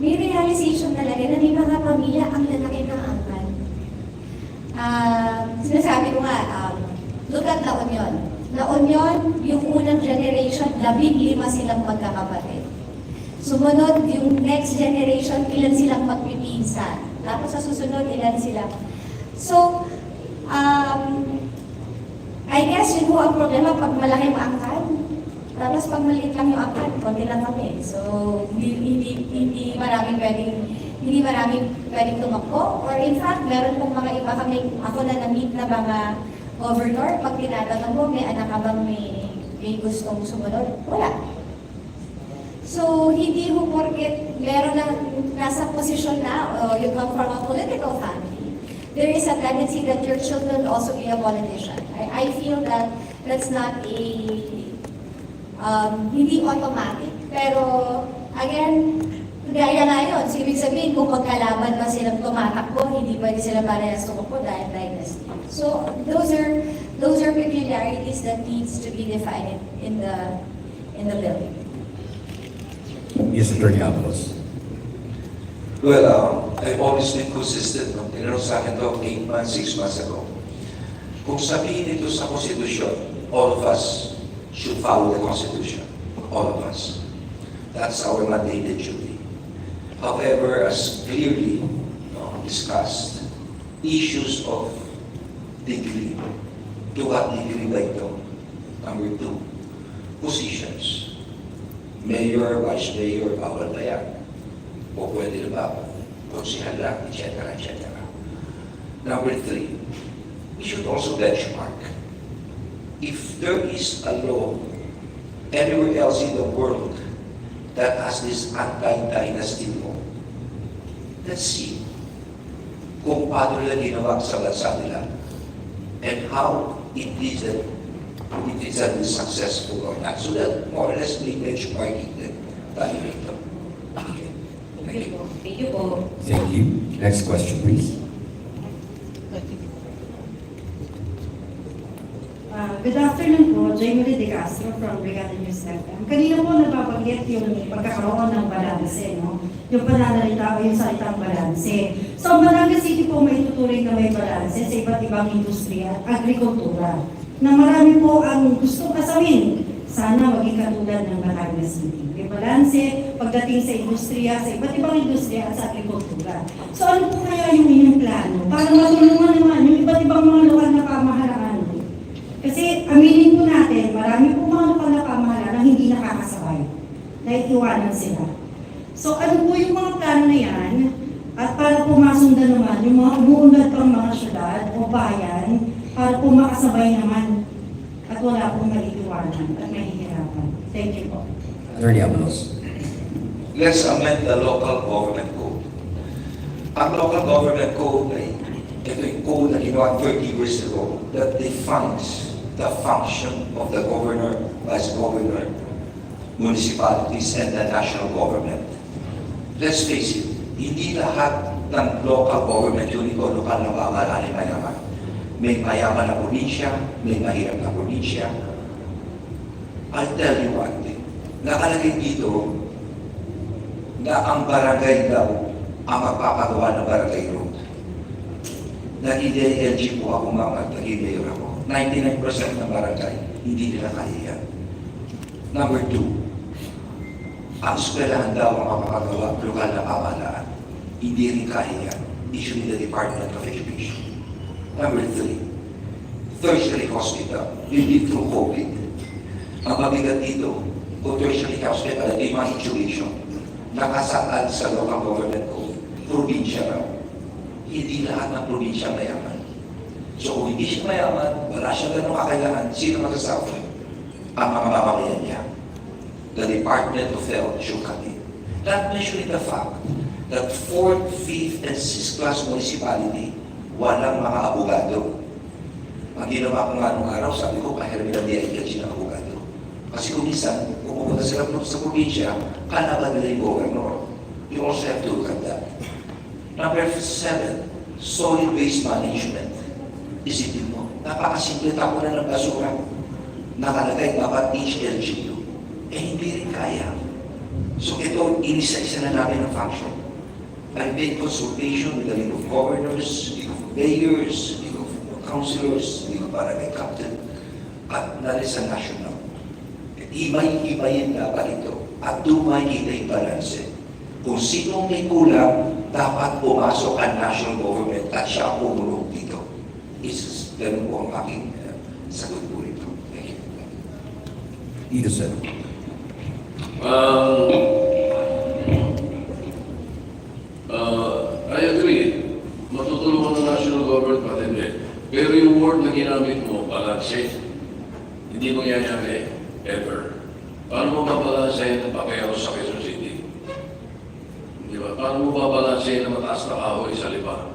Speaker 14: may realization talaga na may mga pamilya ang lalaki ng angkan. Sinasabi ko nga, look at La Union. La Union, yung unang generation, 15 silang magkakapatid. Sumunod, yung next generation, ilan silang magpipinsan. Tapos sa susunod, ilan sila. So, I guess yun po ang problema pag malaki ang angkan. Tapos pag maliit lang yung angkan, konti lang kami. So, hindi maraming pwedeng tumakbo. Or in fact, meron pong mga iba kami, ako na na-meet na mga governor, pag tinatanong mo, may anak ka bang may gustong sumunod? Wala. So, hindi mo porket meron na nasa posisyon na, o you come from a political family, there is a tendency that your children will also be a politician. I feel that that's not hindi automatic. Pero, again, Gaya nga yun, so ibig sabihin kung magkalaban ba silang tumatakbo, hindi pwede sila parehas tumakbo dahil dynasty. So those are peculiarities that needs to be defined in the bill.
Speaker 2: Yes, Attorney Avalos.
Speaker 7: Well, I've always been consistent. Nung tinanong sa akin ito 8 months, 6 months ago. Kung sabihin ito sa Constitution, all of us should follow the Constitution. All of us. That's our mandated duty. However, as clearly discussed, issues of degree. To what degree ba ito? Number 2, positions. Mayor, vice mayor, bawal ba yan? O pwede na ba? Konsihal lang, etc., etc. Number 3, we should also benchmark. If there is a law anywhere else in the world that has this anti-dynasty law, let's see kung paano nila ginawa sa bansa nila and how it is successful or not. So that more or less may benchmarking din tayo rito. Okay. Thank you.
Speaker 13: Thank you po.
Speaker 2: Thank you. Next question, please.
Speaker 15: Good afternoon po, Jamie De Castro from Brigada News FM. Kanina po nababanggit yung pagkakaroon ng balanse, no? Yung pananalita o yung salitang balanse. So, ang Barangay City po may tuturing na may balanse sa iba't ibang industriya at agrikultura. Na marami po ang gustong kasawin. Sana maging katulad ng Batangas City. May balanse pagdating sa industriya, sa iba't ibang industriya at sa agrikultura. So, ano po kaya yung inyong plano? Para matulungan naman yung iba't ibang mga lokal na pamahalaan. Kasi aminin po natin, marami po mga lokal na pamahalaan na hindi nakakasabay. Dahil iwanan sila. So ano po yung mga plano na yan? At para po masundan naman yung mga umuunlad pang mga syudad o bayan para po makasabay naman at wala pong maiiwanan at mahihirapan. Thank you po.
Speaker 2: Attorney Avalos.
Speaker 7: Let's amend the local government code. Ang local government code ay ito yung code na ginawa 30 years ago that defines the function of the governor, vice governor, municipalities, and the national government. Let's face it, hindi lahat ng local government unit o lokal na pamahalaan ay mayaman. May mayaman na probinsya, may mahirap na probinsya. I'll tell you one thing, nakalagay dito na ang barangay daw ang magpapagawa ng barangay road. Naging DLG po ako naging mayor ako. 99% ng barangay, hindi nila kaya yan. Number 2, ang eskwelahan daw ang mapapagawa lokal na pamahalaan. Hindi rin kaya yan. Issue ni the Department of Education. Number 3, tertiary hospital. Hindi through COVID. Ang mabigat dito, kung tertiary hospital, ay mga situation, nakasaad sa local government code, probinsya raw. Hindi lahat ng probinsya mayaman. So kung hindi siya mayaman, wala siya ganong kakailangan, sino magsasawa? Ang mga mamamayan niya. The Department of Health should come in. Not mentioning the fact that 4th, 5th, and 6th class municipality, walang mga abogado. Ang ginawa ko nga nung araw, sabi ko, kahirap nila DILG ng abogado. Kasi kung minsan, kung pupunta sila sa probinsya, kalaban nila yung governor. You also have to look at that. Number 7, solid waste management. Isipin mo, napakasimple tapo na ng basura. Nakalagay dapat HLGU. Hindi rin kaya. So ito, inisa-isa na namin ang function. I've made consultation with the League of Governors, League of Mayors, League of Councilors, League of Barangay Captain, at narin sa national. Himay-himayin dapat ito. At doon makikita yung balance. Kung sinong may kulang, dapat pumasok ang national government at siya pumulong dito. Ganun po ang aking sagot po rito. Thank you.
Speaker 2: Dito, sir.
Speaker 5: I agree. Matutulungan ng national government patindi. Pero yung word na ginamit mo, balanse, hindi mo yangyari ever. Paano mo mabalanse ang pakiyaw sa Quezon City? Di ba? Paano mo babalanse na mataas na kahoy sa lipa?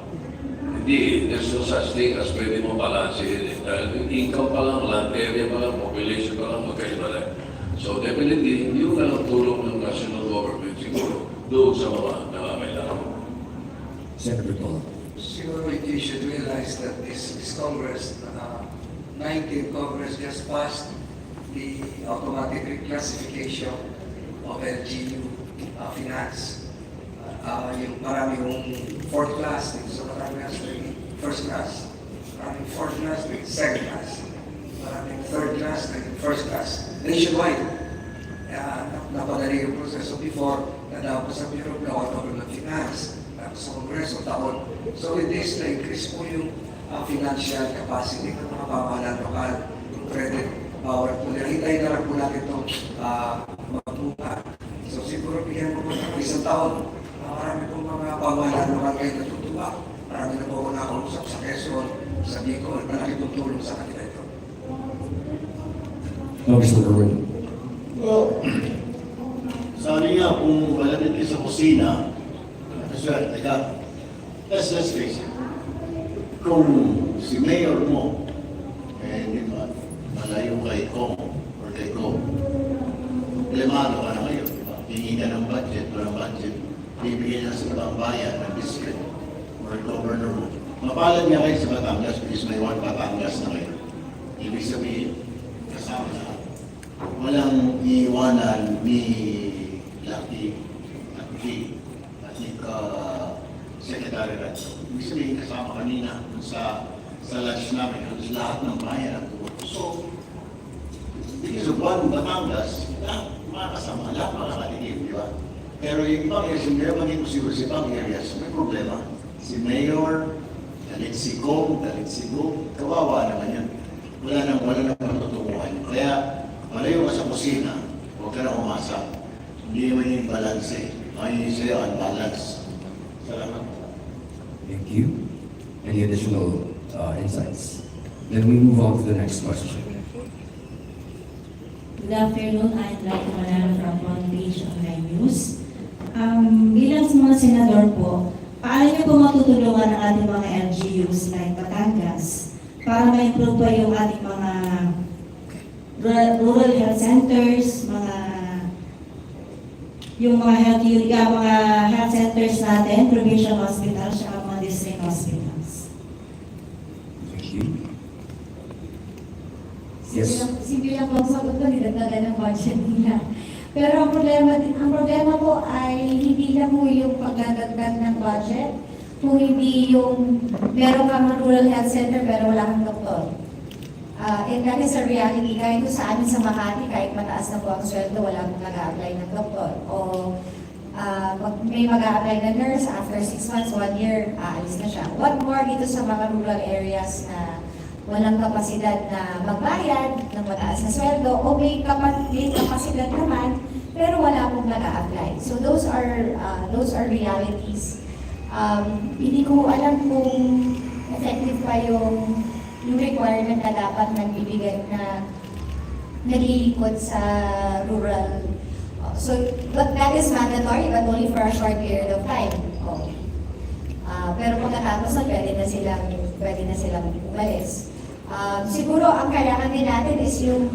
Speaker 5: Hindi, there's no such thing as pwede mo balansehin. Dahil yung income pa lang, land area pa lang, population pa lang, magkaiba lang. So definitely, hindi yung lang tulong ng national government. Siguro, doon sa mga nangangailangan.
Speaker 2: Senator Tol.
Speaker 8: Siguro you should realize that this Congress, 19th Congress just passed the automatic reclassification of LGU finance. Yung marami yung fourth class dito sa Batangas, first class. Maraming fourth class, second class. Maraming third class, first class. Nationwide. Napadali yung proseso before na dapat sa Bureau of Finance. Sa Kongreso, taon. So with this, na-increase po yung financial capacity ng mga pamahalaan lokal, yung credit power po nila. Hintayin na lang po natin itong magbuka. So siguro bigyan po ng isang taon. Marami pong mga pamahalaan lokal kayo natutuwa. Marami na po ako nakausap sa Quezon, sa Bicol, malaki pong tulong sa kanila ito.
Speaker 2: Mr. Erwin.
Speaker 9: Well, sabi nga kung malamit ka sa kusina, kaswerte ka. Let's face it. Kung si mayor mo, di ba, malayo kay Kong or kay Kong, problemado ka na ngayon, di ba? Hingi ka ng budget, walang budget, bibigyan niya sa ibang bayan ng district or governor mo. Mapalad niya kayo sa Batangas because may one Batangas na ngayon. Ibig sabihin, kasama na. Walang iiwanan ni Lucky at Key at ni Secretary Rancho. Ibig sabihin kasama kanina sa lunch namin, lahat ng bayan ang tuwa. So, because of one Batangas, makakasama, lahat makakatikim, di ba? Pero yung ibang areas, hindi naman dito siguro sa ibang areas, may problema. Si Mayor, galit si Kong, galit si Go, kawawa naman yan. Wala nang matutunguhan. Kaya, malayo ka sa kusina, huwag ka na umasa. Hindi naman yung balance eh. Ngayon yung sa'yo, unbalance. Salamat.
Speaker 2: Thank you. Any additional insights? Then we move on to the next question.
Speaker 16: Good afternoon. I'd like to manalo from One Page Online News. Bilang sa mga senador po, paano niyo po matutulungan ang ating mga LGUs like Batangas para ma-improve pa yung ating mga rural health centers, yung mga health centers natin, provincial hospitals, at mga district hospitals.
Speaker 2: Thank you. Yes.
Speaker 14: Simple lang po ang sagot ko, dinagdagan ng budget nila. Pero ang problema po ay hindi lang po yung pagdadagdag ng budget, kung hindi yung meron kang rural health center pero wala kang doktor. And that is a reality. Kahit sa amin sa Makati, kahit mataas na po ang sweldo, wala pong nag-a-apply ng doktor. O may mag-a-apply na nurse, after 6 months, 1 year, aalis na siya. What more dito sa mga rural areas na walang kapasidad na magbayad ng mataas na sweldo, o may kapasidad naman, pero wala pong nag-a-apply. So those are realities. Hindi ko alam kung effective pa yung requirement na dapat nagbibigay na nalilingkod sa rural. But that is mandatory, but only for a short period of time. Pero pagkatapos na pwede na silang umalis. Siguro ang kailangan din natin is yung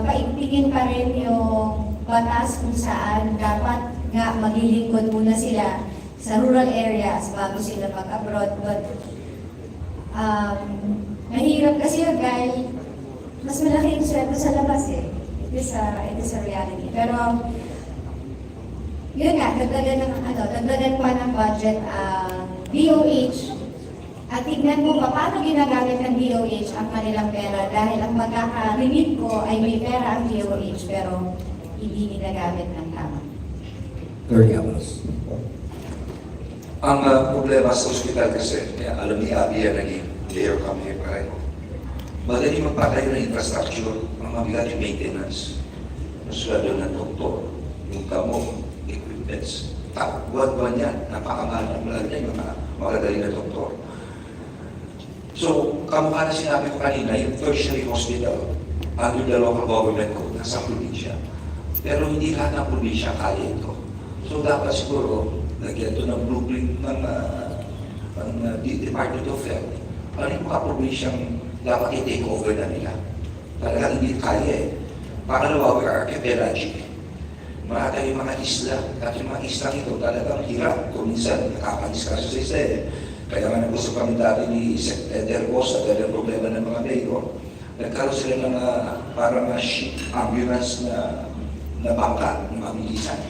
Speaker 14: paigtingin pa rin yung batas kung saan dapat nga maglilingkod muna sila sa rural areas bago sila mag-abroad. But mahirap kasi yun dahil mas malaki yung sweldo sa labas eh. It is a reality. Pero yun nga, dagdagan pa ng budget DOH at tignan mo pa paano ginagamit ng DOH ang kanilang pera dahil ang magkaka-remit ko ay may pera ang DOH pero hindi ginagamit ng tama.
Speaker 2: 30 hours.
Speaker 7: Ang problema sa ospital kasi, alam ni Abby yan naging mayor kami pareho. Madali magpatayo ng infrastructure, ang mabigat yung maintenance. Ang sweldo ng doktor, yung gamot, equipments. Buwan-buwan yan, napakamahal ng lalo na yung mga magdadali na doktor. So, kamukha na sinabi ko kanina, yung tertiary hospital, under the local government code, nasa probinsya. Pero hindi lahat ng probinsya kaya ito. So, dapat siguro, lagyan ito ng blueprint ng Department of Health. Ano yung mga probinsyang dapat i-take over na nila? Talagang hindi kaya eh. Pangalawa, we are archipelagic. Marami yung mga isla, at yung mga isla ito talagang hirap. Kung minsan, nakakadiscuss sa isa eh. Kaya nga nag-usap kami dati ni Secretary Costa dahil ang problema ng mga mayor. Nagkaroon sila ng parang ship ambulance na bangka, na mabilisan.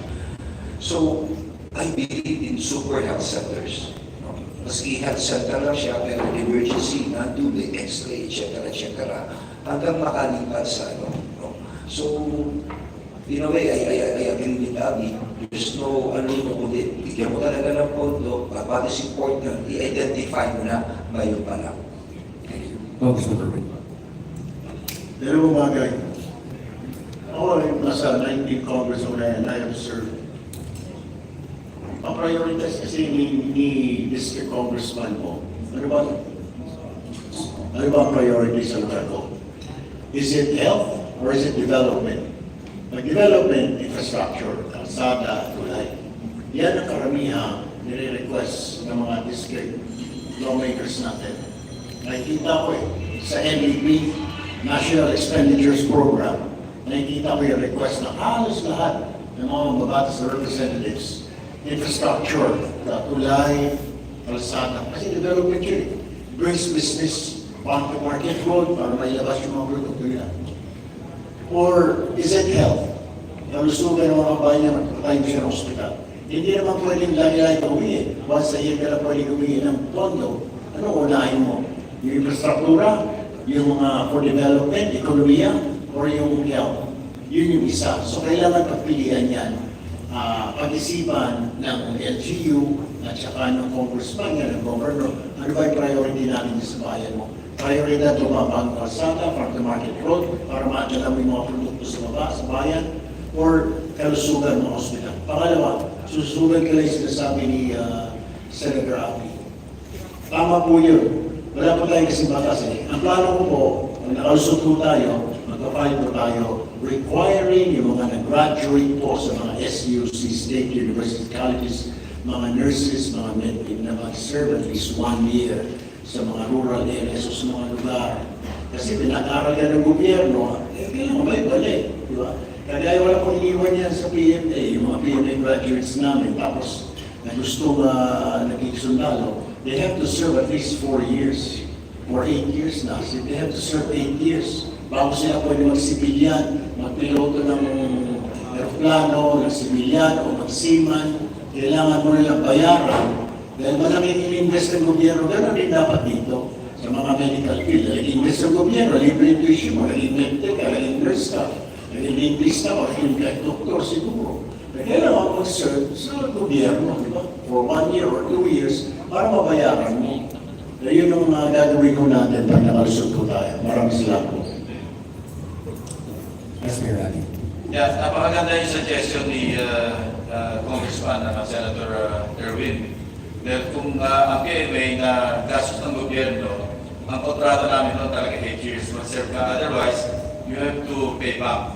Speaker 7: So, I believe in super health centers. No? Maski health center lang siya, pero emergency, tubig, x-ray, etc. Hanggang makalipat sa ano. No? So, in a way, I agree with Abby. There's no, kundi, bigyan mo talaga ng pondo, what is important, i-identify mo na ngayon pa lang. Thank you.
Speaker 2: Congressman Irwin.
Speaker 9: Dalawang bagay. Ako ay nasa 19th Congress o na I have served. Ang priorities kasi ni District Congressman mo, ano ba ang priorities sa lugar ko? Is it health or is it development? Development, infrastructure, kalsada, tulay. Yan ang karamihan nire-request ng mga district lawmakers natin. Nakikita ko sa NEP, National Expenditures Program, nakikita ko yung request ng halos lahat ng mga mabatas na representatives. Infrastructure, tulay, kalsada. Kasi development yun. Brings business, farm to market road para mailabas yung mga produkto nila. Or is it health? Nalusugan ng mga bayan na magpapatayin siya ng hospital. Hindi naman pwedeng lagi-lagi umiin. Once a year ka lang pwedeng umiin ng pondo. Ano unahin mo? Yung infrastruktura, yung mga for development, ekonomiya, or yung health? Yun yung isa. So kailangan pagpilian yan. Pag-isipan ng LGU at saka ng congressman yan, ng governor, ano ba yung priority natin sa bayan mo? Prioridad lumabang kalsada, farm to market road, para maadala mo yung mga produkto sa baba, sa bayan, or kalusugan ng hospital. Pangalawa, susugan ka lang yung sinasabi ni Senator Abby. Tama po yun. Wala po tayong kasing batas eh. Ang plano ko po, kung nakalusot po tayo, magpapahid po tayo, requiring yung mga nag-graduate po sa mga SUC, State University Colleges, mga nurses, mga medic na mag-serve at least 1 year sa mga rural areas o sa mga lugar. Kasi pinag-aral ka ng gobyerno, kailangan ba ibalik, di ba? Kaya wala pong iniwan yan sa PMA, yung mga PMA graduates namin, tapos na gusto naging sundalo, they have to serve at least 4 years or 8 years na. So they have to serve 8 years bago sila pwede mag-sibilyan, magpiloto ng aeroplano, ng sibilyan o mag-seaman. Kailangan mo nilang bayaran dahil malaking in-invest ng gobyerno, gano'n din dapat dito sa mga medical field. Nag-invest ng gobyerno, libre yung tuition mo, naging medtech ka, naging nurse ka, naging English ka, naging doktor siguro. Kailangan mag-serve sa gobyerno, di ba? For 1 year or 2 years para mabayaran mo. Yun ang gagawin ko natin pag nakalusot ko tayo. Maraming salamat po.
Speaker 2: Yes, Mayor Abby.
Speaker 6: Yeah, napakaganda yung suggestion ni Congressman Senator Irwin. Dahil kung ang PMA na gastos ng gobyerno, ang kontrata namin doon talaga 8 years mag-serve ka. Otherwise, you have to pay back.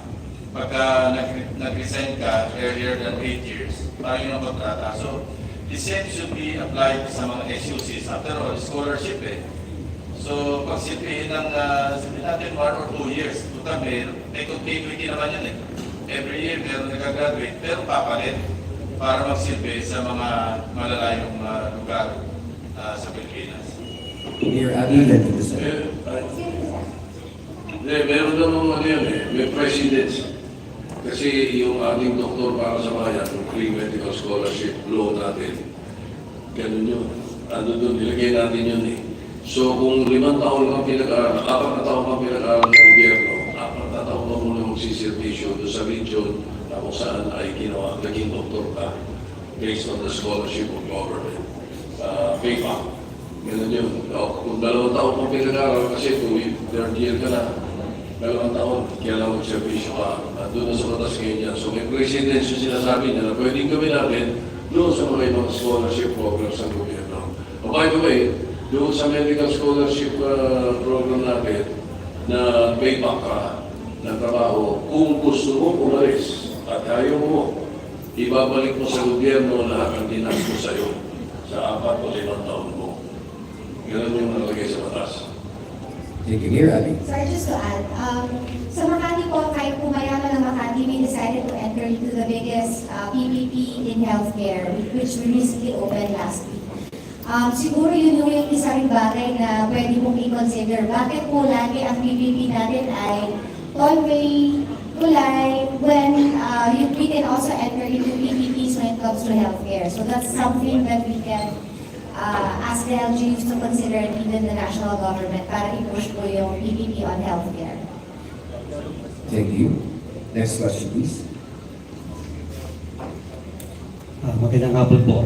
Speaker 6: Pagka nag-resign ka earlier than 8 years, parang yun ang kontrata. So, the same should be applied sa mga SUCs. After all, scholarship eh. So, pag silpihin ng sabihin natin 1 or 2 years, tuta may continuity naman yan eh. Every year, meron nag-graduate, pero papalit para magsilbi sa mga malalayong lugar sa Pilipinas.
Speaker 2: Mayor Abby, then to the Senate.
Speaker 5: Meron naman ano yan eh, may presidents. Kasi yung ating doktor para sa bayan, yung free medical scholarship law natin, ganun yun. Ano doon, nilagay natin yun eh. So kung 5 taon kang pinag-aaral, 4 na taon kang pinag-aaral ng gobyerno, 4 na taon ka muna magsiservisyo doon sa region na kung saan ay ginawa, naging doktor ka based on the scholarship of government. Pay back. Ganun yun. Kung 2 taon kang pinag-aaral kasi 3rd year ka na, 2 taon, kailangan mag-servisyo ka. Doon na sa batas ngayon yan. So may precedence yung sinasabi niya na pwedeng gawin natin doon sa mga ibang scholarship programs ng gobyerno. By the way, doon sa medical scholarship program natin na payback ka ng trabaho, kung gusto mo umalis at ayaw mo, ibabalik mo sa gobyerno lahat ng dinastos sa iyo sa 4 o 5 taon mo. Ganun yung nalagay sa batas.
Speaker 2: Thank you, Mayor Abby.
Speaker 14: Sorry, just to add, sa Makati po, kahit po mayaman ng Makati, we decided to enter into the biggest PPP in healthcare, which we recently opened last week. Siguro yun yung isa ring bagay na pwede mong i-consider. Bakit po lagi ang PPP natin ay tollway, tulay, when we can also enter into PPPs when it comes to healthcare. So that's something that we can ask the LGUs to consider and even the national government para i-push po yung PPP on healthcare.
Speaker 2: Thank you. Next question, please.
Speaker 12: Magandang hapon po.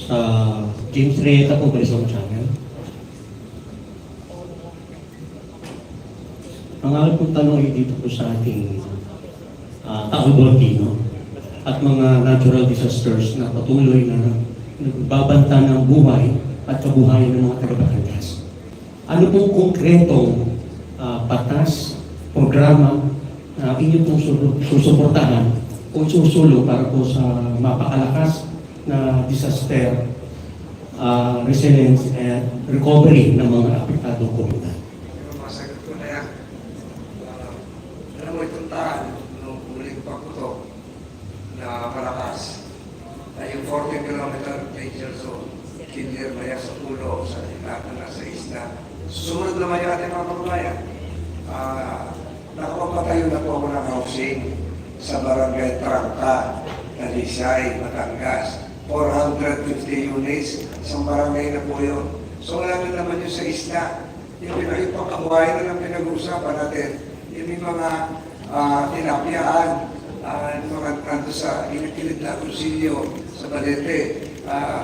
Speaker 12: Sa James Reyeta po, Quezon Channel. Ang aking pong tanong ay dito po sa ating taong Volcano at mga natural disasters na patuloy na nagbabanta ng buhay at kabuhayan ng mga taga-Batangas. Ano pong konkretong batas, programa na inyong pong susuportahan o susulo para po sa mapakalakas na disaster resilience and recovery ng mga apektadong komunidad?
Speaker 8: Masagot ko na yan. Alam mo itong tahan, nung umuling pagputok na malakas, na yung 40 kilometer danger zone, kinder maya sa pulo, sa lahat na nasa isla. Susunod naman yung ating mga kababayan. Nakapagpatayo na po ako ng housing sa barangay Trangka, Talisay, Batangas. 450 units, isang barangay na po yun. So wala na naman yun sa isla. Yung pangkabuhayan na lang pinag-uusapan natin, yung mga tinapyaan, yung mga kanto sa init-init na Agoncillo, sa Balete,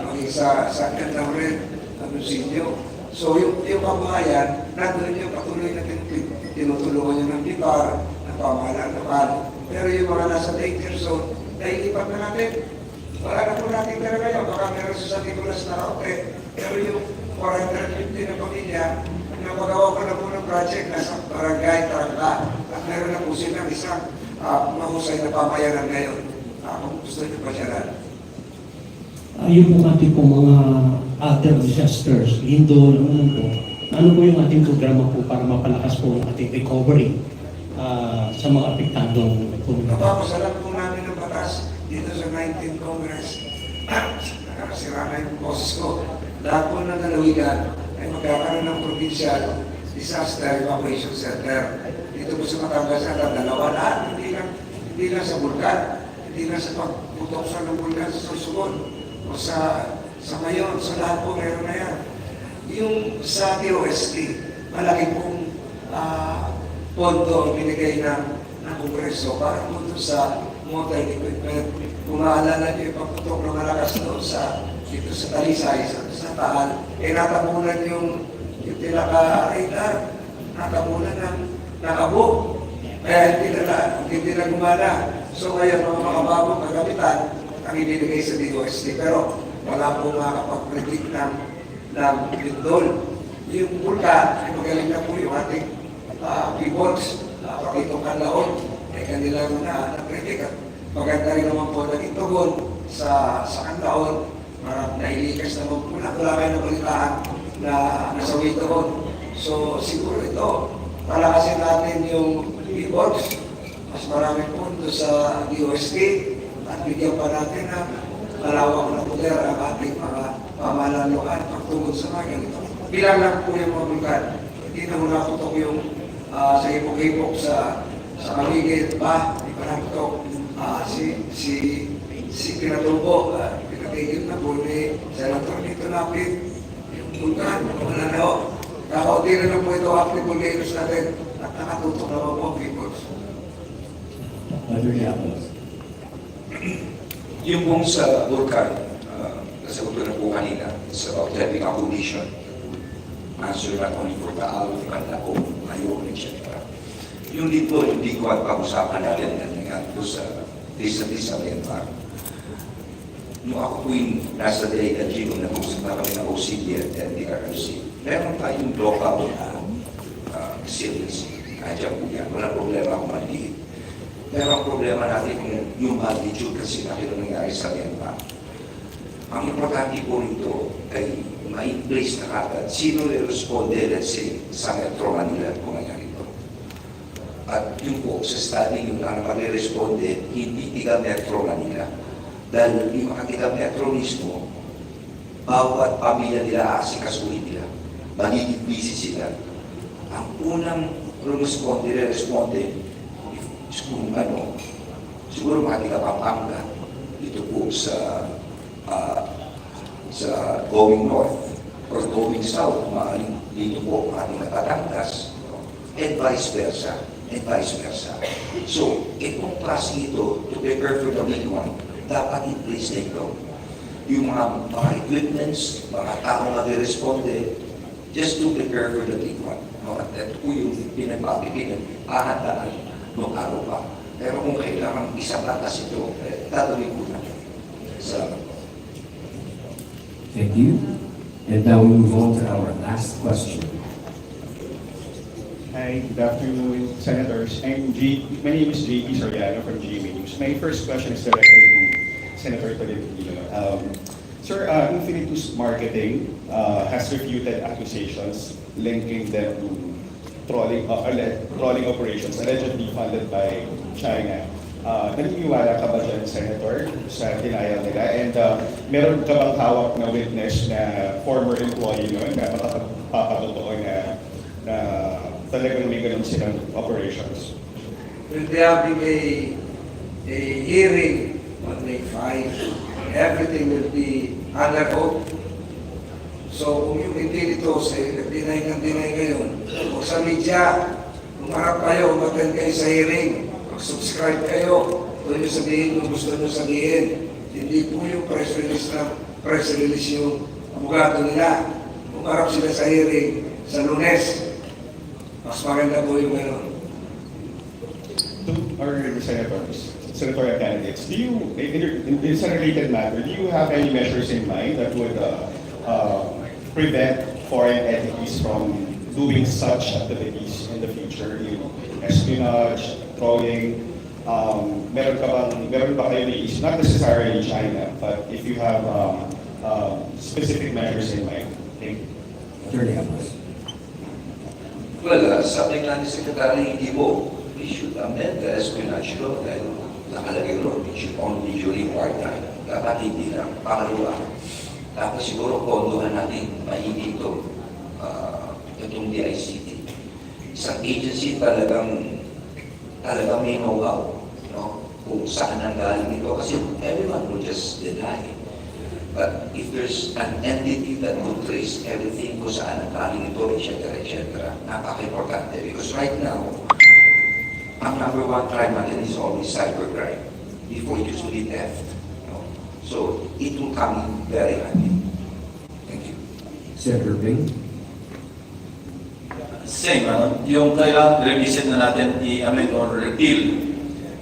Speaker 8: maging sa Candauret, Agoncillo. So yung kabuhayan, nandun yung patuloy na tinutulungan yung ng Bipar, ng pamahalaan lokal. Pero yung mga nasa danger zone, nailipat na natin. Wala na po natin talaga ngayon, baka meron sa Nicolas na Roque. Pero yung 450 na pamilya, napagawa ko na po ng project na sa barangay Trangka. At meron na po silang isang mahusay na pamayanan ngayon. Kung gusto niyo pa siya na.
Speaker 12: Yung po ating po mga other disasters, lindol, ano po yung ating programa po para mapalakas po ang ating recovery sa mga apektadong komunidad?
Speaker 8: Napapasalam po namin ng batas dito sa 19th Congress. Nakakasira na yung boses ko. Lahat po ng lalawigan ay magkakaroon ng provincial disaster evacuation center. Dito po sa Batangas at dalawa lahat, hindi lang sa bulkan, hindi lang sa pagputok ng bulkan sa Sorsogon o sa Mayon, sa lahat po meron na yan. Yung sa DOST, malaki pong pondo binigay ng Kongreso para po sa mobile equipment. Kung maalala niyo yung pagputok ng malakas doon dito sa Talisay, sa Taal, natamunan yung tilaka-radar, natamunan ng nakabo. Kaya hindi na gumana. So ngayon, mga makababong kagamitan ang ibinigay sa DOST. Pero wala po makakapag-predict ng lindol. Yung bulkan, ay magaling na po yung ating P-Box, Pakitong Kanlaon, kanilang na-predict. Maganda rin naman po naging tugon sa Kanlaon. Nailikas naman po na wala kayo nabalitaan na nasawi tugon. So siguro ito, palakasin natin yung P-Box, mas maraming punto sa DOST, at bigyan pa natin ng malawak na poder ang ating mga pamahalaan lokal pagtungkol sa mga ganito. Bilang lang po yung mga bulkan, hindi na muna putok yung sa hipok-hipok sa Maligid pa, di pa naputok. Si Pinatubo, pinatigil na po ni Senator Nito Lapid, yung bulkan, wala na ho. Kakaunti na lang po ito active volcanoes natin at nakatutok na po ang peoples.
Speaker 7: Yung pong sa vulkan, nasagot ko na po kanina, it's about traffic accommodation. Answer not only for Taal, Canlaon, Mayon, etc. Yung dito, hindi ko at pag-usapan natin na ito sa Disability. Nung ako po yung nasa DILG, nung nag-usap na kami ng OCD at DRC, meron tayong local resiliency. Kaya po yan, walang problema kung maliit. Pero ang problema natin yung magnitude kasi na nangyari sa Myanmar. Ang importante po nito ay ma-place na kagad, sino responde, let's say, sa Metro Manila kung nangyari ito. At yun po, sa study yung na mag-responde, hindi tiga Metro Manila. Dahil yung mga tiga Metro mismo, bawat pamilya nila, asikasuhin nila, magiging busy sila. Ang unang responde, siguro mga tiga Pampanga, dito po sa going north or going south, maaring dito po ating Batangas, and vice versa. So, itong klase ito, to prepare for the big one, dapat in-place na ito. Yung mga equipments, mga taong mag-responde, just to prepare for the big one. No? At ito po yung pinagpapipinan, ahandaan ng araw pa. Pero kung kailangan isang lakas ito, gagawin ko na.
Speaker 2: Thank you. And now we move on to our last question.
Speaker 17: Hi, good afternoon, Senators. My name is JP Soriano from GMA News. My first question is directed to Senator Tolentino. Sir, Infinitus Marketing has refuted accusations linking them to trolling operations allegedly funded by China. Naniniwala ka ba dyan, Senator, sa denial nila? And meron ka bang hawak na witness na former employee nun na makapagpapatotoo na talagang may ganun silang operations?
Speaker 8: We'll be having a hearing on May 5. Everything will be under oath. So kung yung Infinitus nag-deny ngayon, o sa media, umarap kayo, umattend kayo sa hearing, mag-subscribe kayo, kung nyo sabihin kung gusto nyo sabihin. Hindi po yung press release yung abogado nila. Umarap sila sa hearing sa Lunes. Mas maganda po yung gano'n.
Speaker 17: To our senators, senatorial candidates, do you, in this related matter, do you have any measures in mind that would prevent foreign entities from doing such activities in the future? Espionage, trolling, meron ba kayo naisip, not necessarily in China, but if you have specific measures in mind? Thank you.
Speaker 2: Attorney Abbas.
Speaker 7: Well, sabi nga ni Secretary, hindi po, we should amend the espionage law dahil nakalagay ron, it should only during wartime. Dapat hindi lang. Pangalawa, dapat siguro pondohan natin mahigit itong DICT. Isang agency talagang may know-how, no? Kung saan ang galing ito. Kasi everyone will just deny. But if there's an entity that will trace everything kung saan ang galing ito, etc., napaka-importante. Because right now, ang number one crime natin is always cybercrime. Before it used to be theft. No? So, it will come in very handy. Thank you.
Speaker 2: Senator Bing.
Speaker 6: Same, yung kailangan revisit na natin i-amend or repeal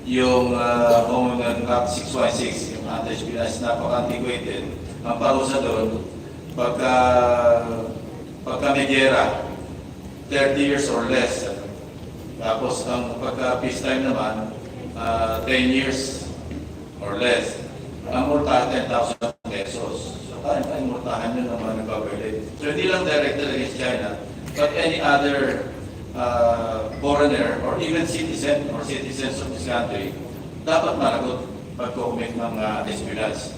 Speaker 6: yung Common Act 616, yung anti-espionage, napaka-antiquated. Ang parusa doon, pagka may gera, 30 years or less. Tapos ang pagka peacetime naman, 10 years or less. Ang multa, 10,000 pesos. So kaya multahan yun ng mga nagbabalid. So hindi lang directed against China, but any other foreigner or even citizen or citizens of this country, dapat managot pag-commit ng espionage.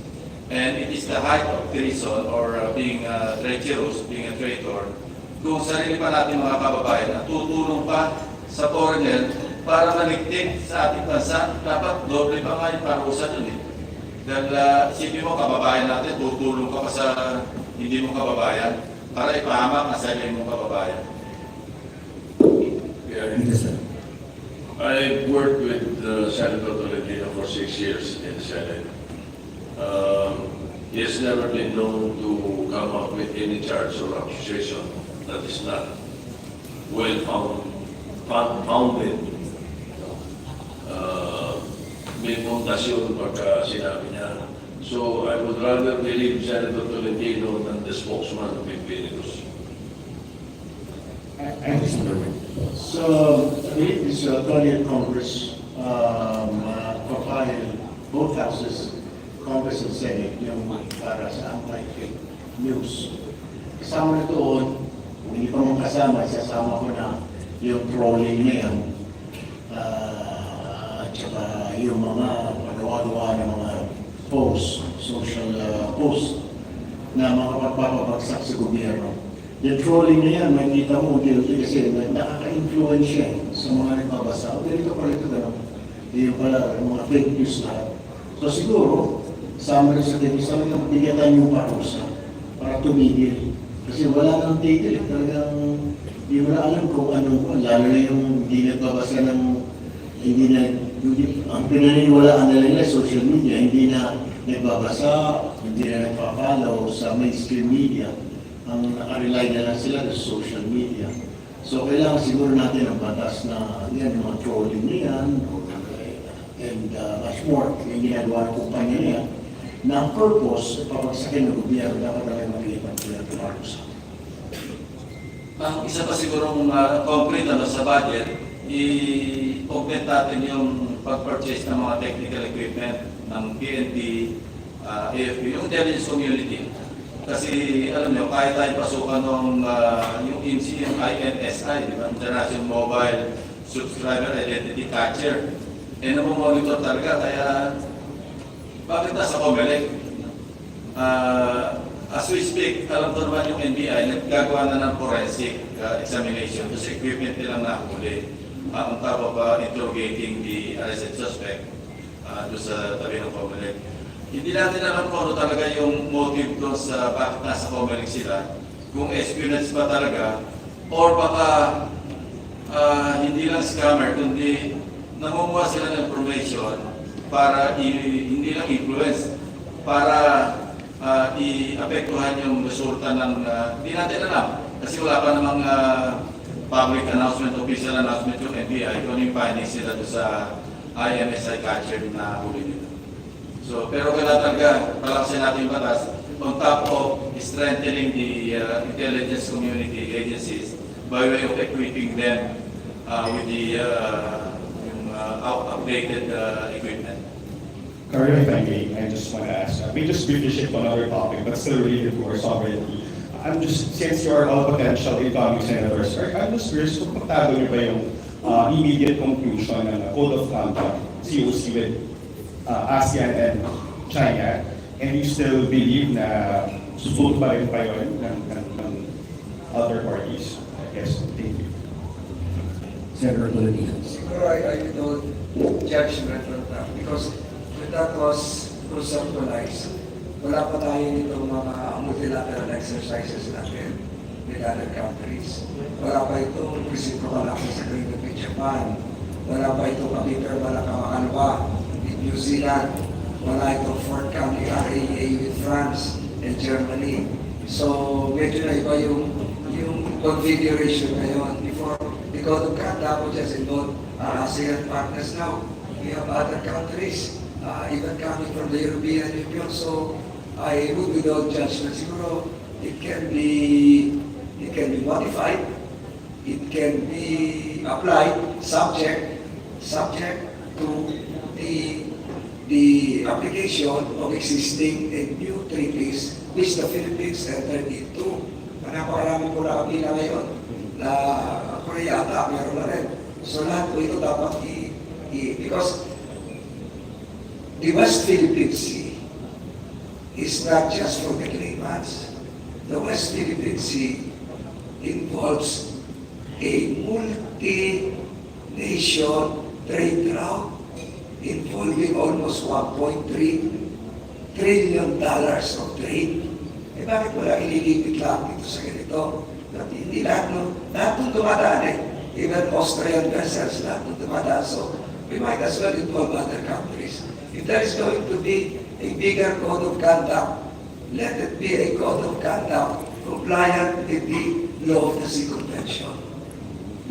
Speaker 6: And it is the height of treason or being treacherous, being a traitor, kung sarili pa natin mga kababayan na tutulong pa sa foreigner para maligtig sa ating bansa, dapat doble pa nga yung parusa dun eh. Dahil isipin mo, kababayan natin, tutulong ka pa sa hindi mo kababayan para ipahamak ang sarili mong kababayan.
Speaker 5: I worked with Senator Tolentino for 6 years in the Senate. He has never been known to come up with any charge or accusation that is not well founded. May fundasyon pagka sinabi niya. So I would rather believe Senator Tolentino than the spokesman of Infinitus.
Speaker 9: So, this 20th Congress compiled both houses, Congress and Senate, yung para sa anti-fake news. kasama na doon, kung hindi pa mong kasama, isasama ko na yung trolling na yan. At saka yung mga pagawa-gawa ng mga social post na mga pagpapabagsak sa gobyerno. Yung trolling na yan, makikita mo guilty kasi nakaka-influence siya sa mga nagbabasa. O ganito pala ito, gano'n. Yung pala, mga fake news lahat. So siguro, sama rin sa isa lang yung bigatan yung parusa para tumigil. Kasi wala nang tigil. Talagang hindi mo na alam kung anong, lalo na yung hindi nagbabasa ng, ang pinaniniwalaan nila social media, hindi na nagbabasa, hindi na nagpa-follow sa mainstream media. Ang nakarely na lang sila sa social media. So kailangan siguro natin ang batas na yan, mga trolling na yan, and much more, yung ginagawa ng kumpanya niya, na ang purpose, papagsakin ng gobyerno, dapat talaga mag-iipag sila ng parusa.
Speaker 6: Ang isa pa sigurong concrete sa budget, i-augment natin yung pag-purchase ng mga technical equipment ng PNP, AFP, yung intelligence community. Kasi alam niyo, kahit tayo pasukan ng yung INSI, yung INSI, di ba? International Mobile Subscriber Identity Catcher, namomonitor talaga, kaya bakit nasa COMELEC? As we speak, alam ko naman yung NBI, naggagawa na ng forensic examination sa equipment nilang nahuli on top of interrogating the arrested suspect doon sa tabi ng COMELEC. Hindi natin alam kung ano talaga yung motive doon sa bakit nasa COMELEC sila, kung espionage ba talaga, or baka hindi lang scammer, kundi nangunguha sila ng information para hindi lang influence, para i-apektuhan yung resulta ng, hindi natin alam. Kasi wala pa namang public announcement, official announcement yung NBI, kung yung findings sila doon sa IMSI catcher na huli nito. So, pero kailangan talaga palakasin natin yung batas on top of strengthening the intelligence community agencies by way of equipping them with the updated equipment.
Speaker 17: Carlo, if I may, I just want to ask, we just briefly shift to another topic, but still related to our sovereignty. I'm just, since you are all potential incoming senators, I'm just curious kung pagtago niyo ba yung immediate conclusion ng Code of Conduct, COC with ASEAN and China, and you still believe na susunod pa rin pa yun ng other parties? Yes, thank you.
Speaker 2: Senator Tolentino.
Speaker 8: Siguro I don't judgment on that because when that was conceptualized, wala pa tayo nitong mga multilateral exercises natin with other countries. Wala pa itong reciprocal access agreement with Japan. Wala pa itong kapiter, wala ka with New Zealand. Wala itong forthcoming RAA with France and Germany. So medyo na iba yung configuration ngayon. Before the Code of Conduct, which has involved our ASEAN partners now, we have other countries, even coming from the European Union. So I would without judgment, siguro it can be modified, it can be applied subject to the application of existing and new treaties which the Philippines entered into. Napakarami po na kapila ngayon na Korea ata, meron na rin. So lahat po ito dapat because the West Philippine Sea is not just for the claimants. The West Philippine Sea involves a multi-nation trade route involving almost $1.3 trillion of trade. Eh bakit wala ililipit lang dito sa ganito? Hindi lahat nung dumadaan eh. Even Austrian vessels lahat nung dumadaan. So we might as well involve other countries. If there is going to be a bigger code of conduct, let it be a code of conduct compliant with the law of the Sea Convention.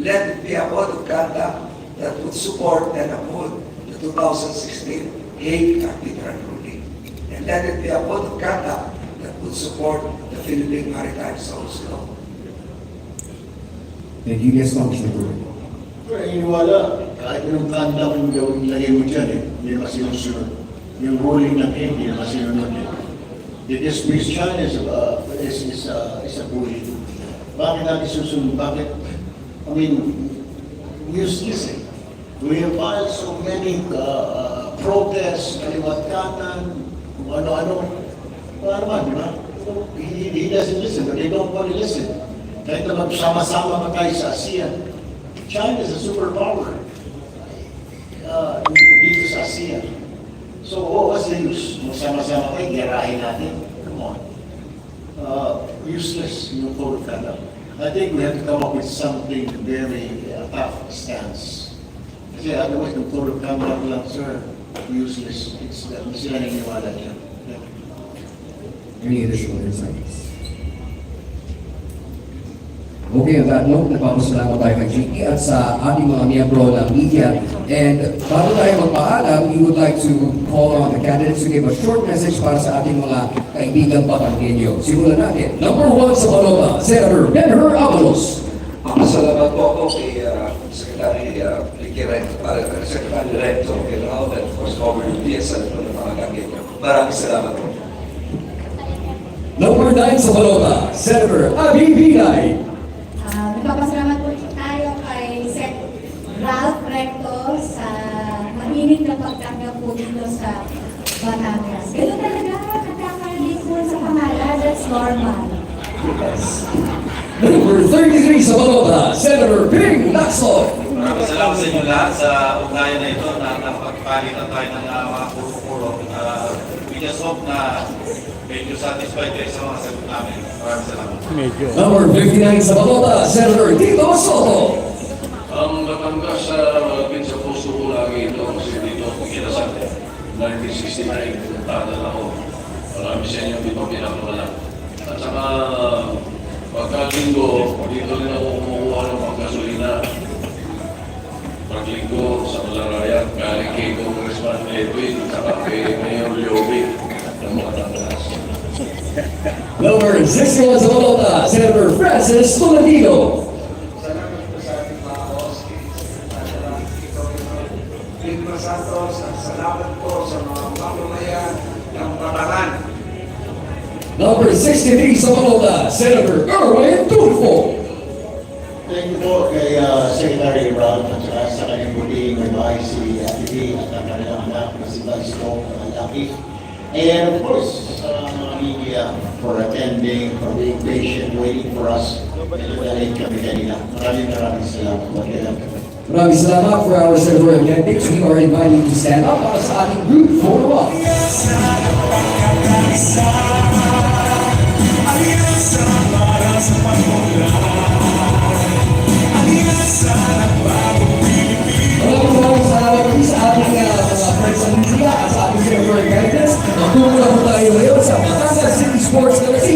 Speaker 8: Let it be a code of conduct that would support and uphold the 2016 Hague Arbitral ruling. And let it be a code of conduct that would support the Philippine Maritime Zones law.
Speaker 2: Thank you, yes, Congressman.
Speaker 9: Pero iniwala, kahit anong conduct yung gawin lagay mo dyan hindi naman sinusunod. Yung ruling ng Hague, hindi naman sinunod The dismissed China is is a bully. Bakit natin susunod? Bakit? I mean, useless eh. We have filed so many protests, kaliwat kanan, kung ano-ano. Wala naman, di ba? He doesn't listen, but they don't want to listen. Kahit na magsama-sama pa tayo sa ASEAN. China is a superpower dito sa ASEAN. So, what's the use? Magsama-sama tayo, gerahin natin. Come on. Useless yung code of conduct. I think we have to come up with something very tough stance. Kasi otherwise, yung code of conduct lang, sir, useless. It's sila naniniwala niya.
Speaker 2: Any additional insights? Okay, on that note, nagpapasalamat tayo kay JP at sa ating mga miyembro ng media. And bago tayo magpaalam, we would like to call on the candidates to give a short message para sa ating mga kaibigang Batanggenyo. Simulan natin. Number 1 sa Balota, Senator Benher Avalos.
Speaker 8: Salamat po ako kay Secretary Secretary Recto, kay Raul, and of course, over yung PSL ng mga Batanggenyo. Maraming salamat po.
Speaker 2: Number 9 sa Balota, Senator Abby Binay.
Speaker 14: Nagpapasalamat po tayo kay Sec. Ralph Recto sa mainit na pagtanggap po dito sa Batangas. Ganun talaga, katakalit po sa pangalan, that's normal.
Speaker 2: Yes. Number 33 sa Balota, Senator Ping Lacson.
Speaker 6: Maraming salamat sa inyo lahat sa ugnayan na ito na napagpalitan tayo ng mga puro-puro. We just hope na medyo satisfied kayo sa mga sagot namin. Maraming salamat.
Speaker 2: Number 59 sa Balota, Senator Tito Soto.
Speaker 5: Ang Batangas din sa puso ko lagi ito kasi dito ako kinasal. 1969, tagal ako. Marami sa inyo dito pinakawala. At saka pagkalinggo, dito rin ako kumukuha ng pagkasolina. Paglinggo sa Malaraya, galing kay Congressman Edwin, saka kay Mayor Liobi ng Batangas.
Speaker 2: Number 61 sa Balota, Senator Francis Tolentino.
Speaker 8: Salamat po sa ating mga hosts. Lima Santos, at salamat po sa mga mamamayan ng Batangan.
Speaker 2: Number 63 sa Balota, Senator Erwin Tulfo.
Speaker 9: Thank you po kay Secretary Ralph at saka sa kanyang muling may si Ati at ang kanilang anak na si Vice-Ko Malaki. And of course, sa mga media for attending, for being patient, waiting for us. Nagdalhin kami kanina. Maraming salamat po.
Speaker 2: Maraming salamat for our senatorial candidates. We are inviting you to stand up para sa ating group photo op. Maraming salamat po sa ating mga friends sa media at sa ating senatorial candidates. Magpupula po tayo ngayon sa Batangas City Sports Coliseum.